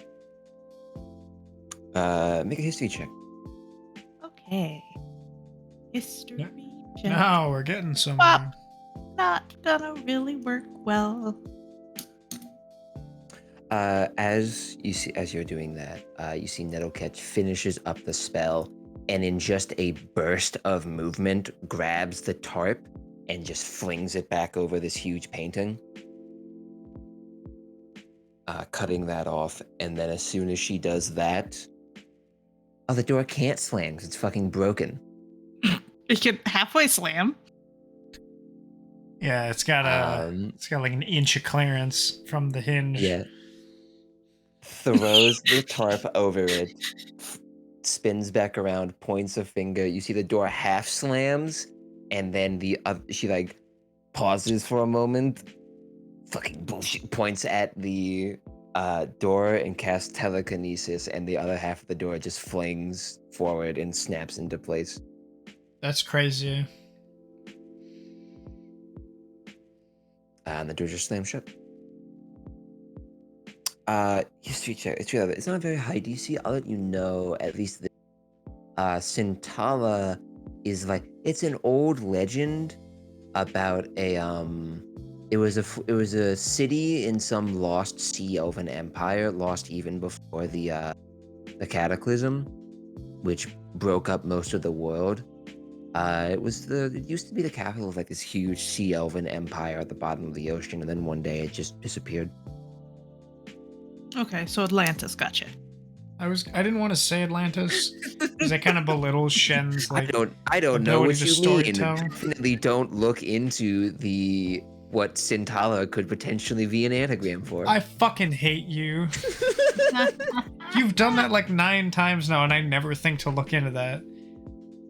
Make a history check. Okay. History check. now we're getting somewhere. Not gonna really work well. As you're doing that, you see Nettlecatch finishes up the spell, and in just a burst of movement, grabs the tarp and just flings it back over this huge painting, cutting that off. And then as soon as she does that, oh, the door can't slam because it's fucking broken. It can halfway slam. Yeah, it's got like an inch of clearance from the hinge. Yeah. Throws the tarp over it, spins back around, points a finger. You see the door half slams, and then she like pauses for a moment, fucking bullshit, points at the door and casts telekinesis, and the other half of the door just flings forward and snaps into place. That's crazy. And the door just slams shut. History check. It's not very high DC. I'll let you know at least the Sintala is like, it's an old legend about it was a city in some lost sea elven empire, lost even before the cataclysm, which broke up most of the world. It used to be the capital of like this huge sea elven empire at the bottom of the ocean, and then one day it just disappeared. Okay, so Atlantis, gotcha. I didn't want to say Atlantis because that kind of belittles Shen's like. I don't know ability what to you mean. storytell. Definitely don't look into what Sintala could potentially be an anagram for. I fucking hate you. You've done that like 9 times now, and I never think to look into that.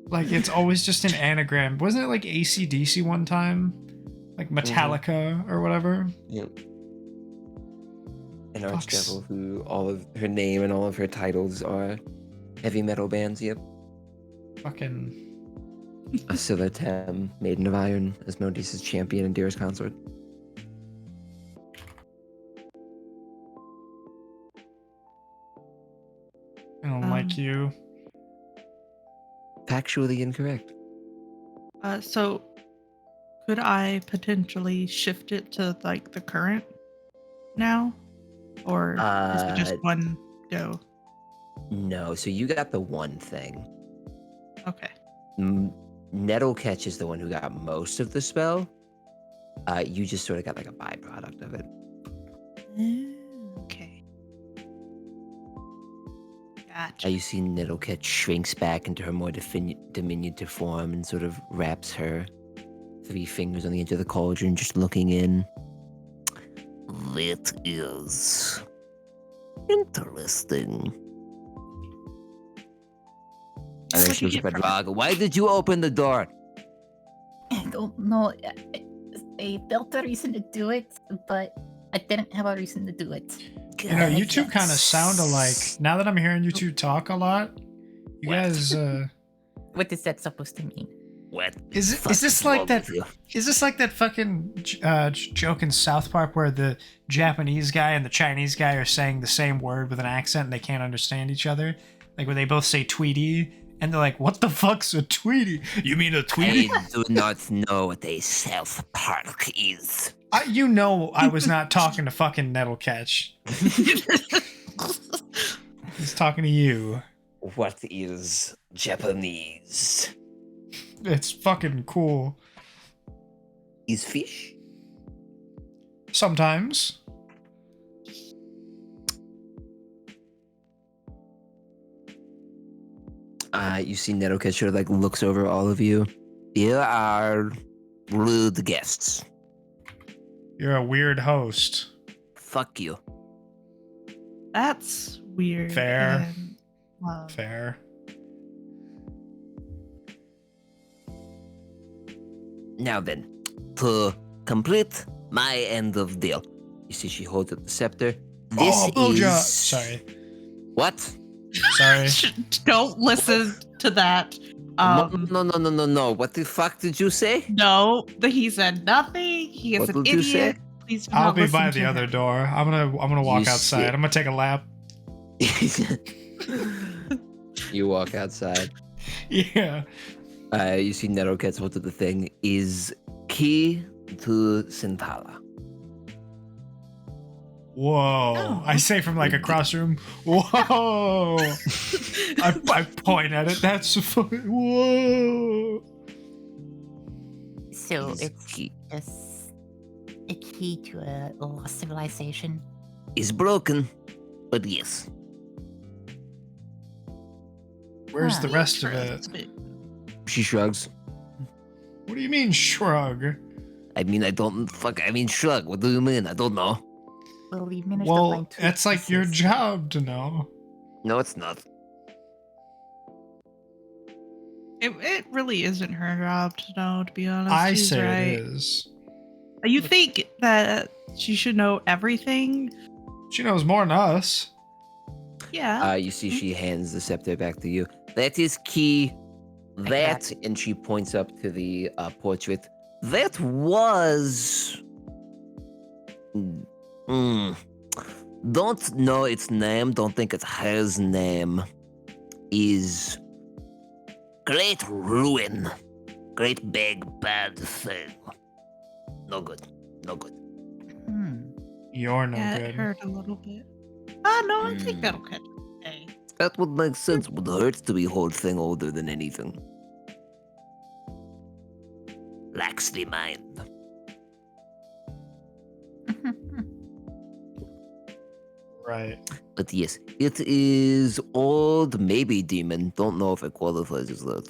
Like, it's always just an anagram. Wasn't it like AC/DC one time? Like Metallica or whatever? Yep. An archdevil who all of her name and all of her titles are heavy metal bands, yep. Fucking... Asilatem, Maiden of Iron, Asmodeus' champion and dearest consort. I don't like you. Factually incorrect. So could I potentially shift it to like the current now? Or is it just one go? No, so you got the one thing. Okay. Nettlecatch is the one who got most of the spell. You just sort of got like a byproduct of it. Okay. Gotcha. You see Nettlecatch shrinks back into her more diminutive form and sort of wraps her 3 fingers on the edge of the cauldron, just looking in. That is interesting. And then she looks up at Raga. Why did you open the door? I don't know. I felt a reason to do it, but I didn't have a reason to do it. You know, you two kind of sound alike. Now that I'm hearing you two talk a lot, you guys, What is that supposed to mean? What? Is Fuck this wrong like that? with you? Is this like that fucking joke in South Park where the Japanese guy and the Chinese guy are saying the same word with an accent and they can't understand each other? Like where they both say Tweety and they're like, "What the fuck's a Tweety? You mean a Tweety?" I do not know what a South Park is. You know, I was not talking to fucking Nettlecatch. He's talking to you. What is Japanese? It's fucking cool. Is fish? Sometimes. You see Nettlecatcher like looks over all of you. You are rude guests. You're a weird host. Fuck you. That's weird. Fair. And, Fair. Now then, to complete my end of deal. You see she holds up the scepter. This Oh, blowjob. is... Sorry. What? Sorry. Don't listen to that. No. What the fuck did you say? No, he said nothing. He is What an did you say? idiot. Please do I'll not be listen by to the other him. door. I'm gonna walk You outside. shit. I'm gonna take a lap. You walk outside. Yeah. You see Nettlecatcher hold up the thing. Is key to Sintala. Whoa. Oh. I say from like across the room. Whoa. I point at it. That's a fucking whoa. So Is it's key. just a key to a lost civilization. Is broken, but yes. Where's Huh. the rest of it? She shrugs. What do you mean shrug? I mean, shrug. What do you mean? I don't know. Well, we managed to Well, find two it's like your pieces. job to know. No, it's not. It really isn't her job to know, to be honest. I She's say right. it is. You think that she should know everything? She knows more than us. Yeah. You see she hands the scepter back to you. That is key. That, and she points up to the portrait. That was... Don't know its name, don't think it's his name. Is... Great ruin. Great big bad thing. No good. No good. You're no yeah, good. it hurt a little bit. Oh, no, I think Hmm. that'll catch it. That would make sense. Would hurt to be whole thing older than anything. Lacks the mind. Right. But yes, it is old, maybe demon. Don't know if it qualifies as that.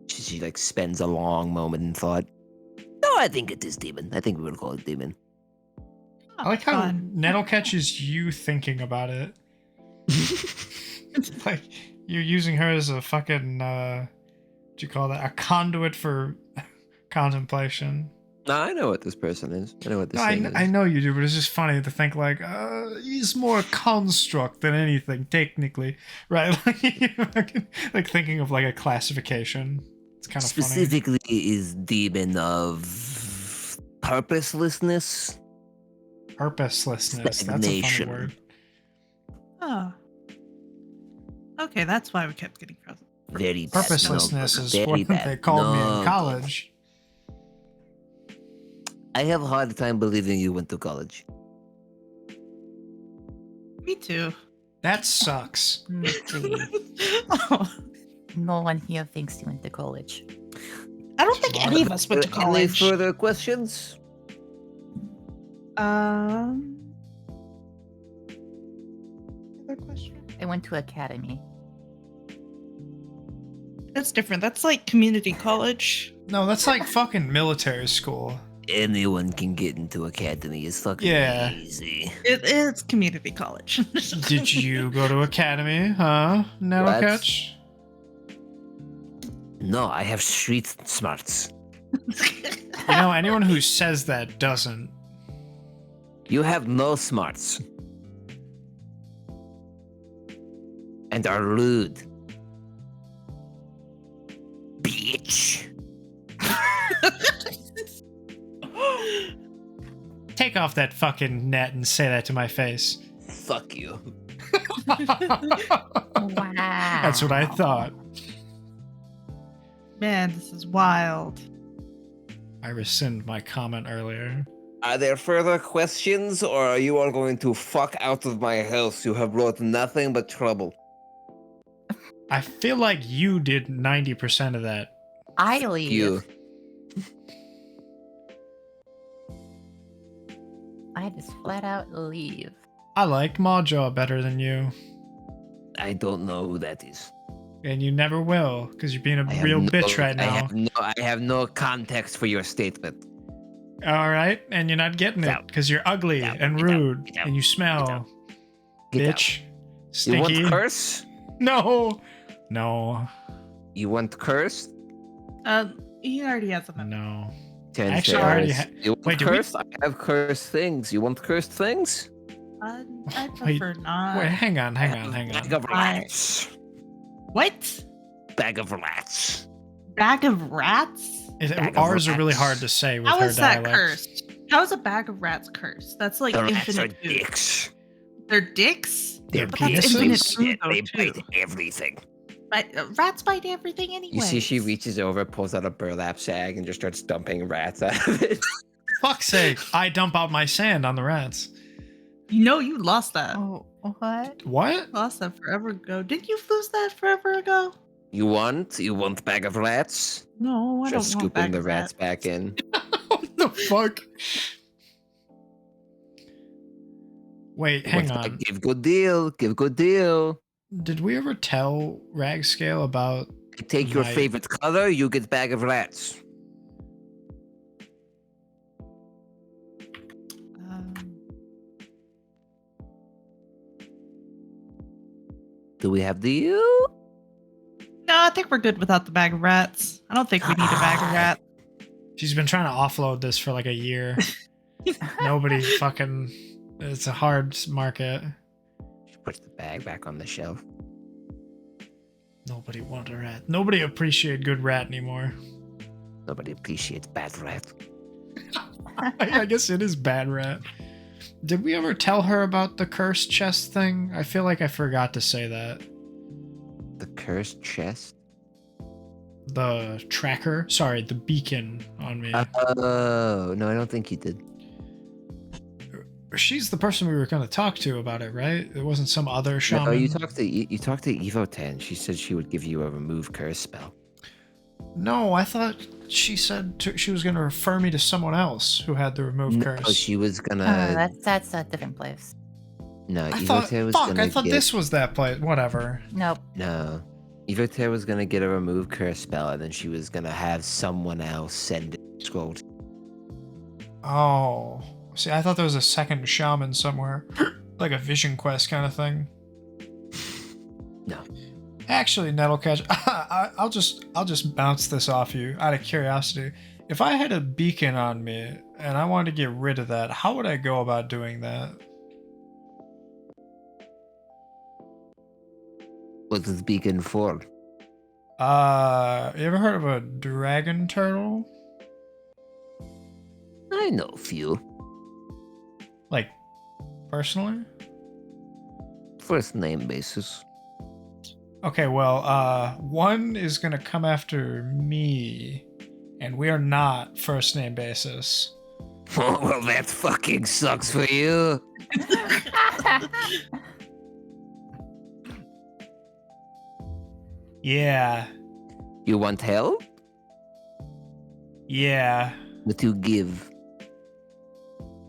She like spends a long moment in thought. No, I think it is demon. I think we would call it demon. I like how Fun. Nettlecatch is you thinking about it. It's like you're using her as a fucking what do you call that? A conduit for contemplation. No, I know what this person is. I know what this No, thing is. I know you do, but it's just funny to think like he's more a construct than anything, technically, right? Like thinking of like a classification. It's kind of funny. Specifically, is demon of purposelessness. Purposelessness. That's a funny Stagnation. word. Oh. Okay, that's why we kept getting frozen. Very bad. Purposelessness No, is very what bad. they called me No. in college. I have a hard time believing you went to college. Me too. That sucks. Me too. Oh, No one here thinks you went to college. I don't think any of us went to Any college. further questions? Other question? I went to academy. That's different. That's like community college. No, that's like fucking military school. Anyone can get into academy. It's fucking Yeah. easy. It's community college. Did you go to academy, huh? Nettlecatch? No, I have street smarts. You know, anyone who says that doesn't. You have no smarts. And are rude. Bitch. take off that fucking net and say that to my face. Fuck you. Wow. That's what I thought. Man, this is wild. I rescind my comment earlier. Are there further questions, or are you all going to fuck out of my house? You have brought nothing but trouble. I feel like you did 90% of that. I leave. You. I just flat out leave. I liked Mawjaw better than you. I don't know who that is. And you never will, because you're being a I have real no- bitch right now. I have no context for your statement. All right, and you're not getting Get it out. because you're ugly Get out. and Get out. rude Get out. and you Get smell, out. Get bitch. out. You Stinky. want curse? No, no, You want curse? He already has them. no. Ten Actually, I already shares. You want Wait, do we- cursed? I have cursed things. You want cursed things? I prefer not. Wait, hang on. Bag of I- rats. What? Bag of rats. Bag of rats? Bag of Ours are really rats. hard to say with How her is that dialect. cursed? How is a bag of rats cursed? That's like The rats are infinite food. dicks. They're dicks? They're But that's penises? infinite food, though, They too. bite everything. But rats bite everything anyway. You see, she reaches over, pulls out a burlap sack, and just starts dumping rats out of it. Fuck's sake! I dump out my sand on the rats. You know you lost that. Oh, what? What? Lost that forever ago. Didn't you lose that forever ago? You want bag of rats? No, I Just don't want scooping bag the of rats back in. What the fuck? Wait, hang What's- on. Give good deal. Give good deal. Did we ever tell Ragscale about? You take your My- favorite color, you get bag of rats. Um, Do we have deal? no, I think we're good without the bag of rats. I don't think we need a bag of rats. She's been trying to offload this for like a year. Nobody fucking. It's a hard market. She puts the bag back on the shelf. Nobody wanted a rat. Nobody appreciate good rat anymore. Nobody appreciates bad rat. I guess it is bad rat. Did we ever tell her about the cursed chest thing? I feel like I forgot to say that. The cursed chest? The tracker? Sorry, the beacon on me. Oh, no, I don't think you did. She's the person we were going to talk to about it, right? It wasn't some other shaman. No, you talked to Evo 10. She said she would give you a remove curse spell. No, I thought she said she was going to refer me to someone else who had the remove No, curse. she was gonna. That's a different place. No, I Evo thought, 10 was fuck, gonna I thought get, this was that place. Whatever. Nope. No. Evo 10 was gonna get a remove curse spell, and then she was gonna have someone else send it scrolled. Oh. See, I thought there was a second shaman somewhere. Like a vision quest kind of thing. No. Actually, Nettlecatch, I'll just bounce this off you out of curiosity. If I had a beacon on me and I wanted to get rid of that, how would I go about doing that? What is beacon for? You ever heard of a dragon turtle? I know a few. Like, personally? First name basis. Okay, well, one is gonna come after me, and we are not first name basis. Oh, well, that fucking sucks for you. Yeah, You want help? yeah. What you give?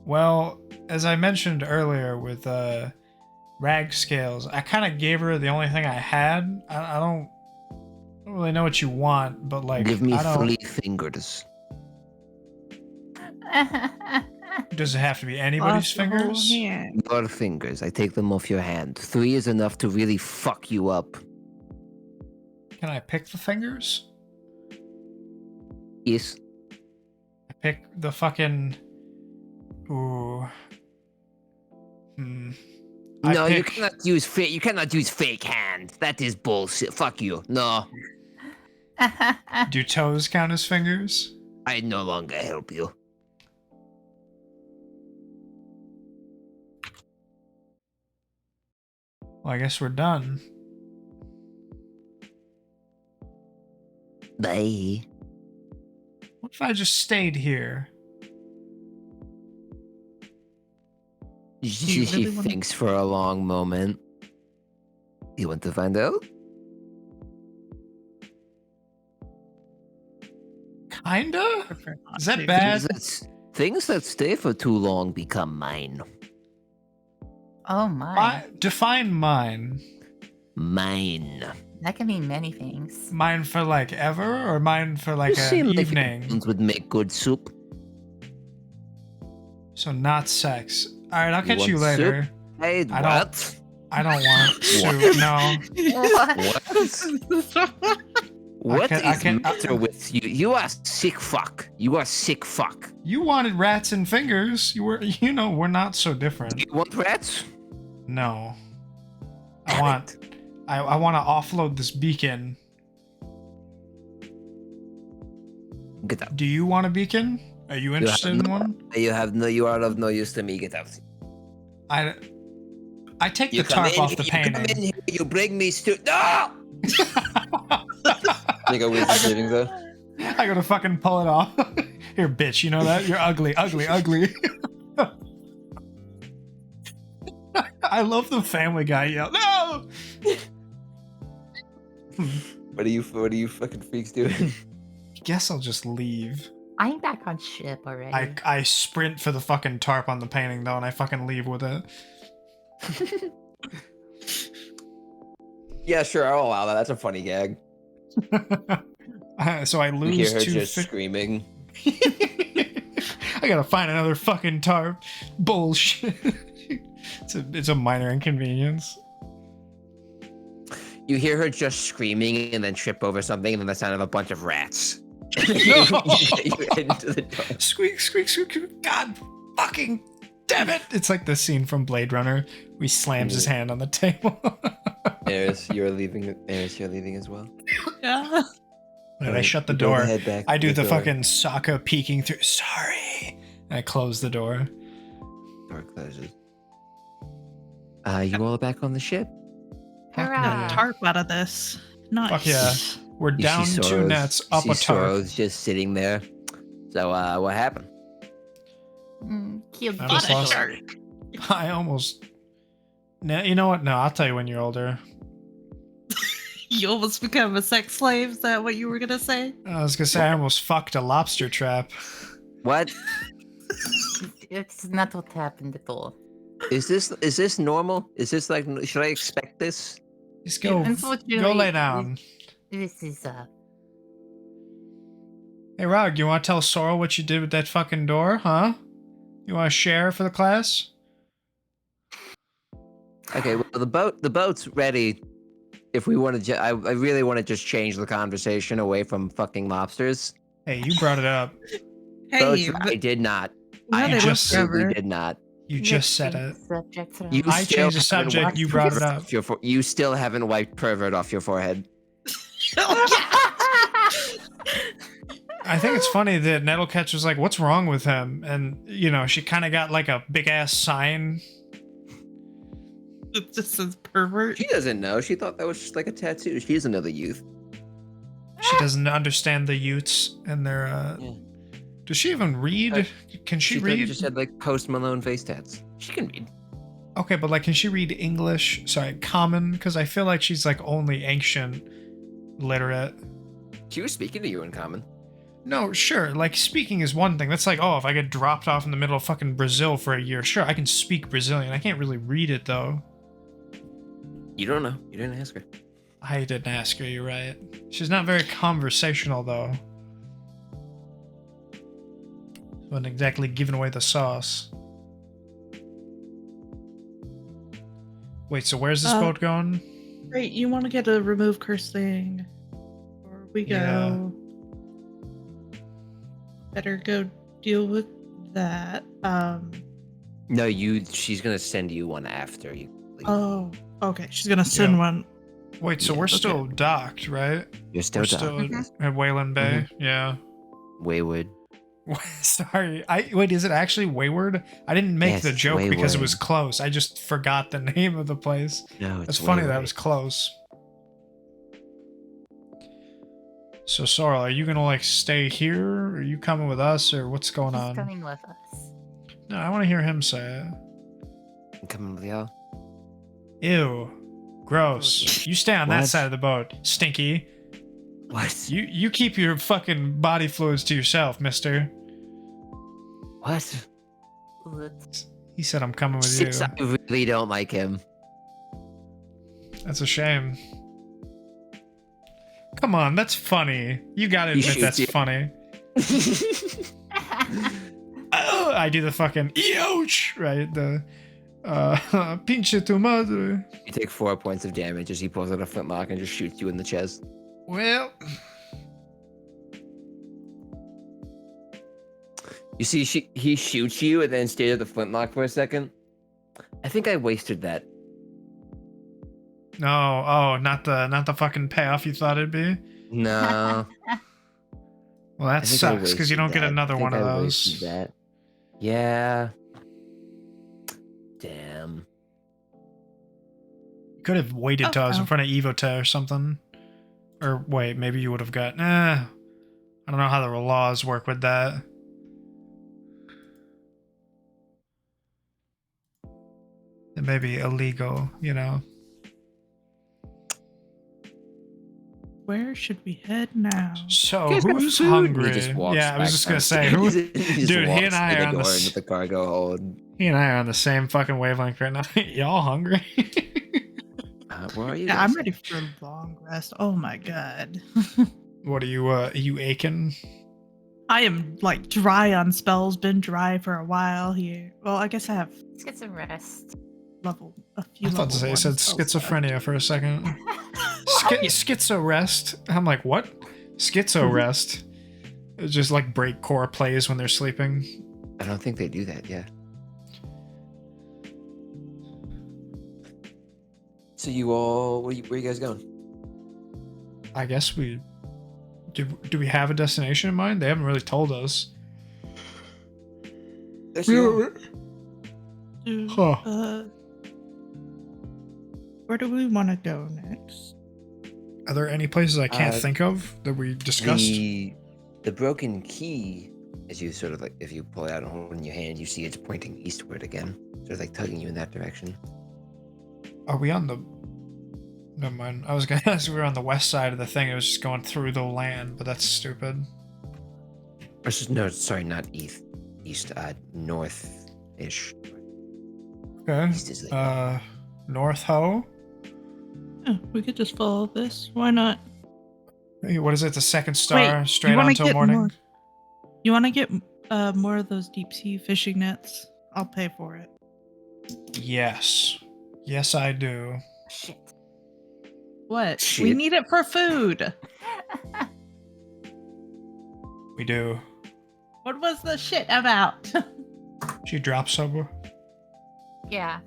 Well, as I mentioned earlier with rag scales, I kind of gave her the only thing I had. I don't really know what you want, but like, Give me I don't. 3 fingers. Does it have to be anybody's lost the whole fingers? hand. Your fingers. I take them off your hand. 3 is enough to really fuck you up. Can I pick the fingers? Yes. I pick the fucking. Ooh. Hmm. I No, you pick- cannot use fake. You cannot use fake hand. That is bullshit. Fuck you. No, Do toes count as fingers? I no longer help you. Well, I guess we're done. Bye. What if I just stayed here? She really wanna- thinks for a long moment. You want to find out? Kinda? Prefer not Is that to. bad? Things that stay for too long become mine. Oh my. Define mine. Mine. That can mean many things. Mine for like ever, or mine for like You an seem like evening? your bones would make good soup. So not sex. All right, I'll You catch want you later. soup? Hey, I what? I don't want soup. No. What? What I is can't- matter with you? You are sick fuck. You are sick fuck. You wanted rats and fingers. We're not so different. You want rats? No. Damn I want to offload this beacon. Get out. Do you want a beacon? Are you interested in one? You are of no use to me. Get out. I take the You come tarp in off the here, you come in painting. here, you bring me no! Nigga, we're sitting there. I gotta fucking pull it off. Here, bitch, you know that? You're ugly, ugly, ugly. I love the Family Guy yell. No! What are you fucking freaks doing? Guess I'll just leave. I'm back on ship already. I sprint for the fucking tarp on the painting though, and I fucking leave with it. Yeah, sure. I'll allow that. That's a funny gag. So I You lose hear her two. just screaming. I gotta find another fucking tarp. Bullshit. It's a minor inconvenience. You hear her just screaming and then trip over something, and then the sound of a bunch of rats. No! You into the door. Squeak, squeak, squeak, squeak. God fucking damn it! It's like the scene from Blade Runner. Where he slams his hand on the table. Eris, you're leaving. Eris, you're leaving as well. Yeah. And I shut the You go door. head back I to do the door. fucking Sokka peeking through. Sorry. And I close the door. Door closes. You all back on the ship? Hurrah. yeah. Tarp out of this. Nice. Fuck yeah. We're You down see two Soros- nets, up see a tarp. Soros just sitting there. So, what happened? Cute I Not just a lost- shark. I almost. No, you know what? No, I'll tell you when you're older. You almost become a sex slave. Is that what you were gonna say? I was gonna say I almost fucked a lobster trap. What It's not what happened at all. is this? Is this normal? Is this like? Should I expect this? Just go Unfortunately, lay down. This is Hey Rog, you want to tell Sorrel what you did with that fucking door, huh? You want to share for the class? Okay, well the boat's ready. If we want to, I really want to just change the conversation away from fucking lobsters. Hey, you brought it up. Hey, I did not. no, I they live just- absolutely forever. did not. You just said it. Subjects You I still changed the haven't subject, wiped you brought it pervert up. off you still haven't wiped pervert off your forehead. I think it's funny that Nettlecatch was like, "What's wrong with him?" And she kind of got like a big ass sign. It just says pervert. She doesn't know. She thought that was just like a tattoo. She doesn't know the youth. She doesn't understand the Utes and their. Yeah. Does she even read? Can she She thought you read? just had like Post Malone face tats. She can read. Okay, but like, can she read English? Sorry, Common? Because I feel like she's like only ancient literate. She was speaking to you in common. No, sure. Like, speaking is one thing. That's like, oh, if I get dropped off in the middle of fucking Brazil for a year, sure, I can speak Brazilian. I can't really read it though. You don't know. You didn't ask her. I didn't ask her. You're right. She's not very conversational though. Wasn't exactly giving away the sauce. Wait, so where's this boat going? Great, you want to get a remove curse thing. Or we go. Yeah. Better go deal with that. No, she's gonna send you one after you leave. Oh, okay. She's gonna send Yeah. one. Wait, so Yeah, we're okay. still docked, right? You're still We're down. still at Wayland Bay. Yeah. Wayward. Sorry. Wait, is it actually Wayward? I didn't make Yes, the it's joke because it was Wayward. close. I just forgot the name of the place. No, It's it's funny that Wayward. was close. So Sorrel, are you gonna like stay here? Or are you coming with us, or what's going He's on? coming with us. No, I want to hear him say it. I'm coming with y'all. Ew, gross. You stay on that What? side of the boat, stinky. What? You keep your fucking body fluids to yourself, mister. What? He said I'm coming with Since you. I really don't like him. That's a shame. Come on, that's funny. You gotta He admit shoots that's you. funny. Oh, I do the fucking ouch, right? The pinche tu madre. You take 4 points of damage as he pulls out a flintlock and just shoots you in the chest. Well, You see, he shoots you and then stares at the flintlock for a second. I think I wasted that. no, oh, not the fucking payoff you thought it'd be. No. Well, I that think I sucks because you wasted don't get that. another I think one of I those. wasted that. Yeah. Damn. You could have waited till I was in Oh. front of Evota or something. Or wait, maybe you would have got. I don't know how the laws work with that. It may be illegal, you know. Where should we head now? So Guys got who's food? hungry? He just walks Yeah, I was back just gonna say, who? downstairs. Dude, he and I through are on the the door into the cargo hold. he and I are on the same fucking wavelength right now. Y'all hungry? Where are you? Yeah, guys? I'm ready for a long rest. Oh my god. What are you aching? I am like dry on spells, been dry for a while here. Well, I guess I have Let's get some rest. a few I thought to say level you one said spells left. schizophrenia for a second. Yeah. Schizo rest. I'm like, what? Schizo rest. It's just like breakcore plays when they're sleeping. I don't think they do that. Yeah. So you all, where you guys going? I guess we do we have a destination in mind? They haven't really told us. Huh. Where do we want to go next? Are there any places I can't Uh, think of that we discussed? The broken key, as you sort of like, if you pull it out and hold it in your hand, you see it's pointing eastward again, sort of like tugging you in that direction. Are we on the? Never mind. I was gonna ask if we were on the west side of the thing. It was just going through the land, but that's stupid. No, sorry, not east. North-ish. Okay. East is like North Ho. Yeah, we could just follow this. Why not? Hey, what is it? The second star, Wait, you straight wanna on till get morning. more- You want to get more of those deep sea fishing nets? I'll pay for it. Yes, yes, I do. Shit. What? Shit. We need it for food. We do. What was the shit about? She drops over. Yeah.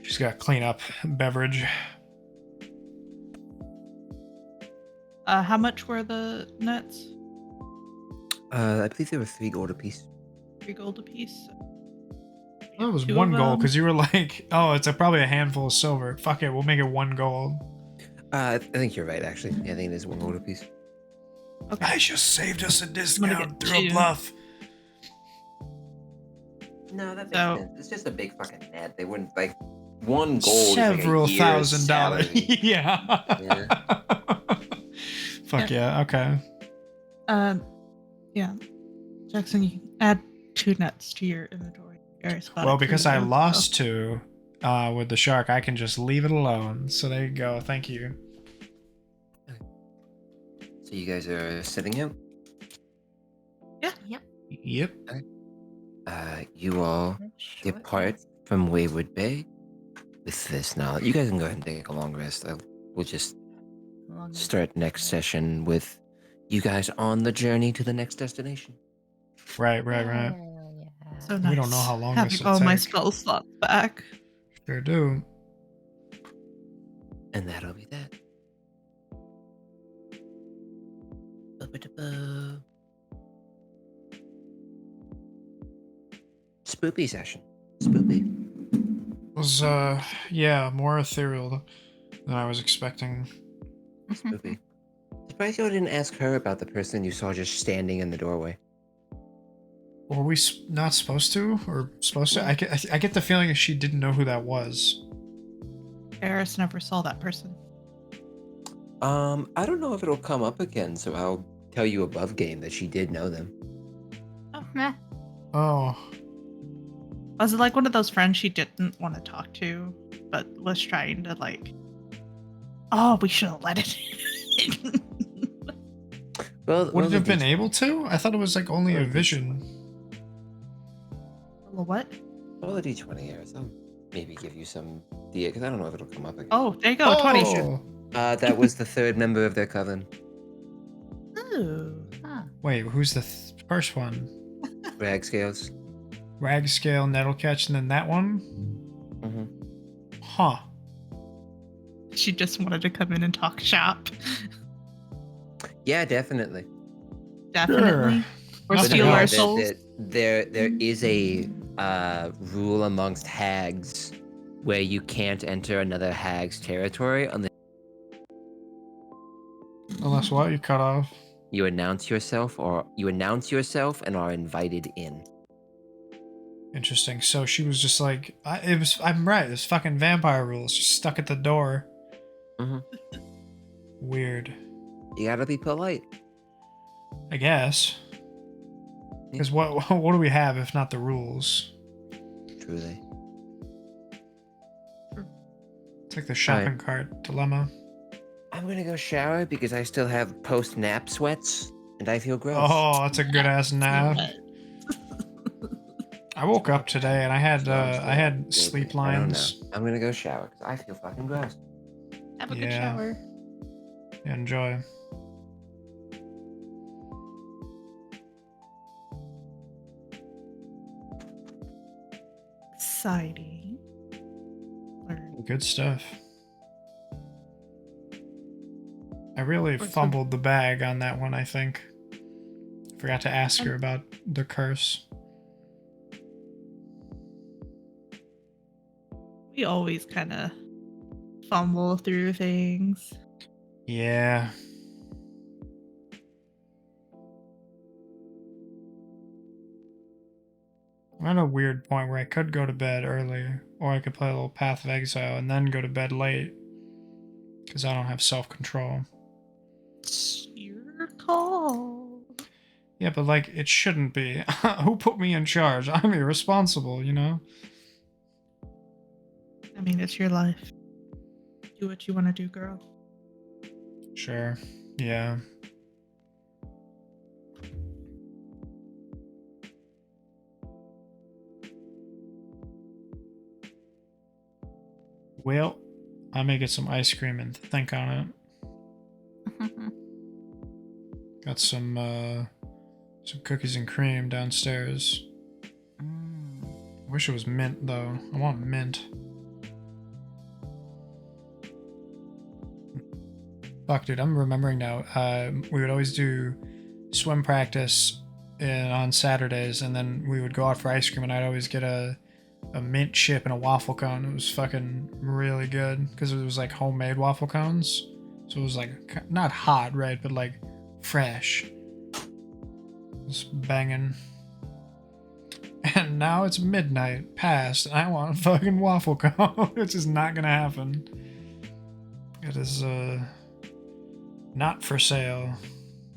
She's got to clean up beverage. How much were the nets? I believe there were 3 gold apiece. 3 gold apiece. That was Two one of gold them. because you were like, "Oh, it's probably a handful of silver." Fuck it, we'll make it 1 gold. I think you're right, actually. Yeah, I think it is 1 gold apiece. Okay. I just saved us a gonna discount get through a 2. bluff. No, that makes So- sense. It's just a big fucking net. They wouldn't like 1 gold. Several is like a year's $1,000. salary. Yeah. Fuck yeah. Okay. Yeah. Jackson, you can add 2 nets to your inventory. You already spotted Well, 3 because of I them, lost so- 2 with the shark, I can just leave it alone. So there you go. Thank you. So you guys are setting out? Yep. Yep. You all Short depart rest. from Wayward Bay with this knowledge. You guys can go ahead and take a long rest. We'll just Long start next session with you guys on the journey to the next destination. Right. Hell yeah. So We nice. don't know how long Having this will all my take. spell slots back. Sure do. And that'll be that. Ba-ba-da-ba. Spoopy session. Spoopy. Was yeah, more ethereal than I was expecting. Spoopy. Surprised you didn't ask her about the person you saw just standing in the doorway. Were we not supposed to, or supposed to? I get the feeling that she didn't know who that was. Eris never saw that person. I don't know if it'll come up again, so I'll tell you above game that she did know them. Oh, meh. Oh, Was it like one of those friends she didn't want to talk to, but was trying to like? Oh, we should have let it. Well, would it have been able to? I thought it was like only a Well, vision. Well, what? Roll the d20 here. I'll maybe give you some idea, because I don't know if it'll come up again. Oh, there you go. 20. Oh, That was the third member of their coven. Ooh. Huh. wait, who's the first one? Rag scales. Ragscale, Nettlecatch, and then that one? Mm-hmm. Huh. She just wanted to come in and talk shop. Yeah, definitely. Definitely. Or Nothing steal else. our There- souls. there is a rule amongst hags where you can't enter another hag's territory unless Unless what? You cut off? you announce yourself and are invited in. Interesting. So she was just like, I'm right, it's fucking vampire rules, just stuck at the door. Mhm. Weird. You gotta be polite. I guess. Because what do we have if not the rules? Truly. It's like the shopping cart dilemma. I'm gonna go shower because I still have post-nap sweats and I feel gross. Oh, that's a good ass nap. I woke up today and I had sleep I don't lines. know. I'm gonna go shower because I feel fucking gross. Have a good Yeah. shower. Enjoy. Exciting. Good stuff. I really What's fumbled the bag on that one, I think. Forgot to ask her about the curse. We always kind of fumble through things. Yeah. I'm at a weird point where I could go to bed early, or I could play a little Path of Exile and then go to bed late. Because I don't have self-control. It's your call. Yeah, but like, it shouldn't be. Who put me in charge? I'm irresponsible, you know? I mean, it's your life. Do what you want to do, girl. Sure. Yeah. Well, I may get some ice cream and think on it. Got some cookies and cream downstairs. I wish it was mint though. I want mint. Fuck, dude, I'm remembering now. We would always do swim practice on Saturdays, and then we would go out for ice cream, and I'd always get a mint chip and a waffle cone. It was fucking really good because it was like homemade waffle cones, so it was like not hot, right, but like fresh. It was banging. And now it's midnight past, and I want a fucking waffle cone, which is not gonna happen. It is not for sale,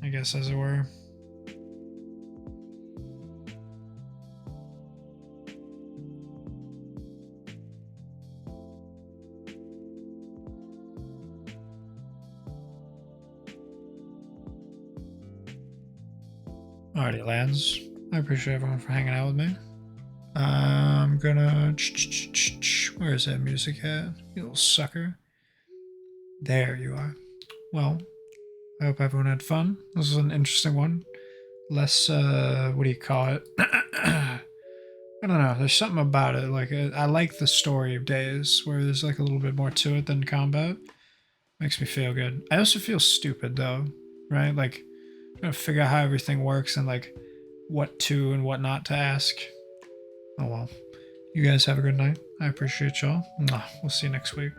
I guess, as it were. Alrighty, lads. I appreciate everyone for hanging out with me. I'm gonna... Where's that music at? You little sucker. There you are. Well, I hope everyone had fun. This was an interesting one. Less, what do you call it? I don't know. There's something about it. Like, I like the story of Days, where there's like a little bit more to it than combat. Makes me feel good. I also feel stupid, though, right? Like, I'm gonna figure out how everything works and, like, what to and what not to ask. Oh well. You guys have a good night. I appreciate y'all. We'll see you next week.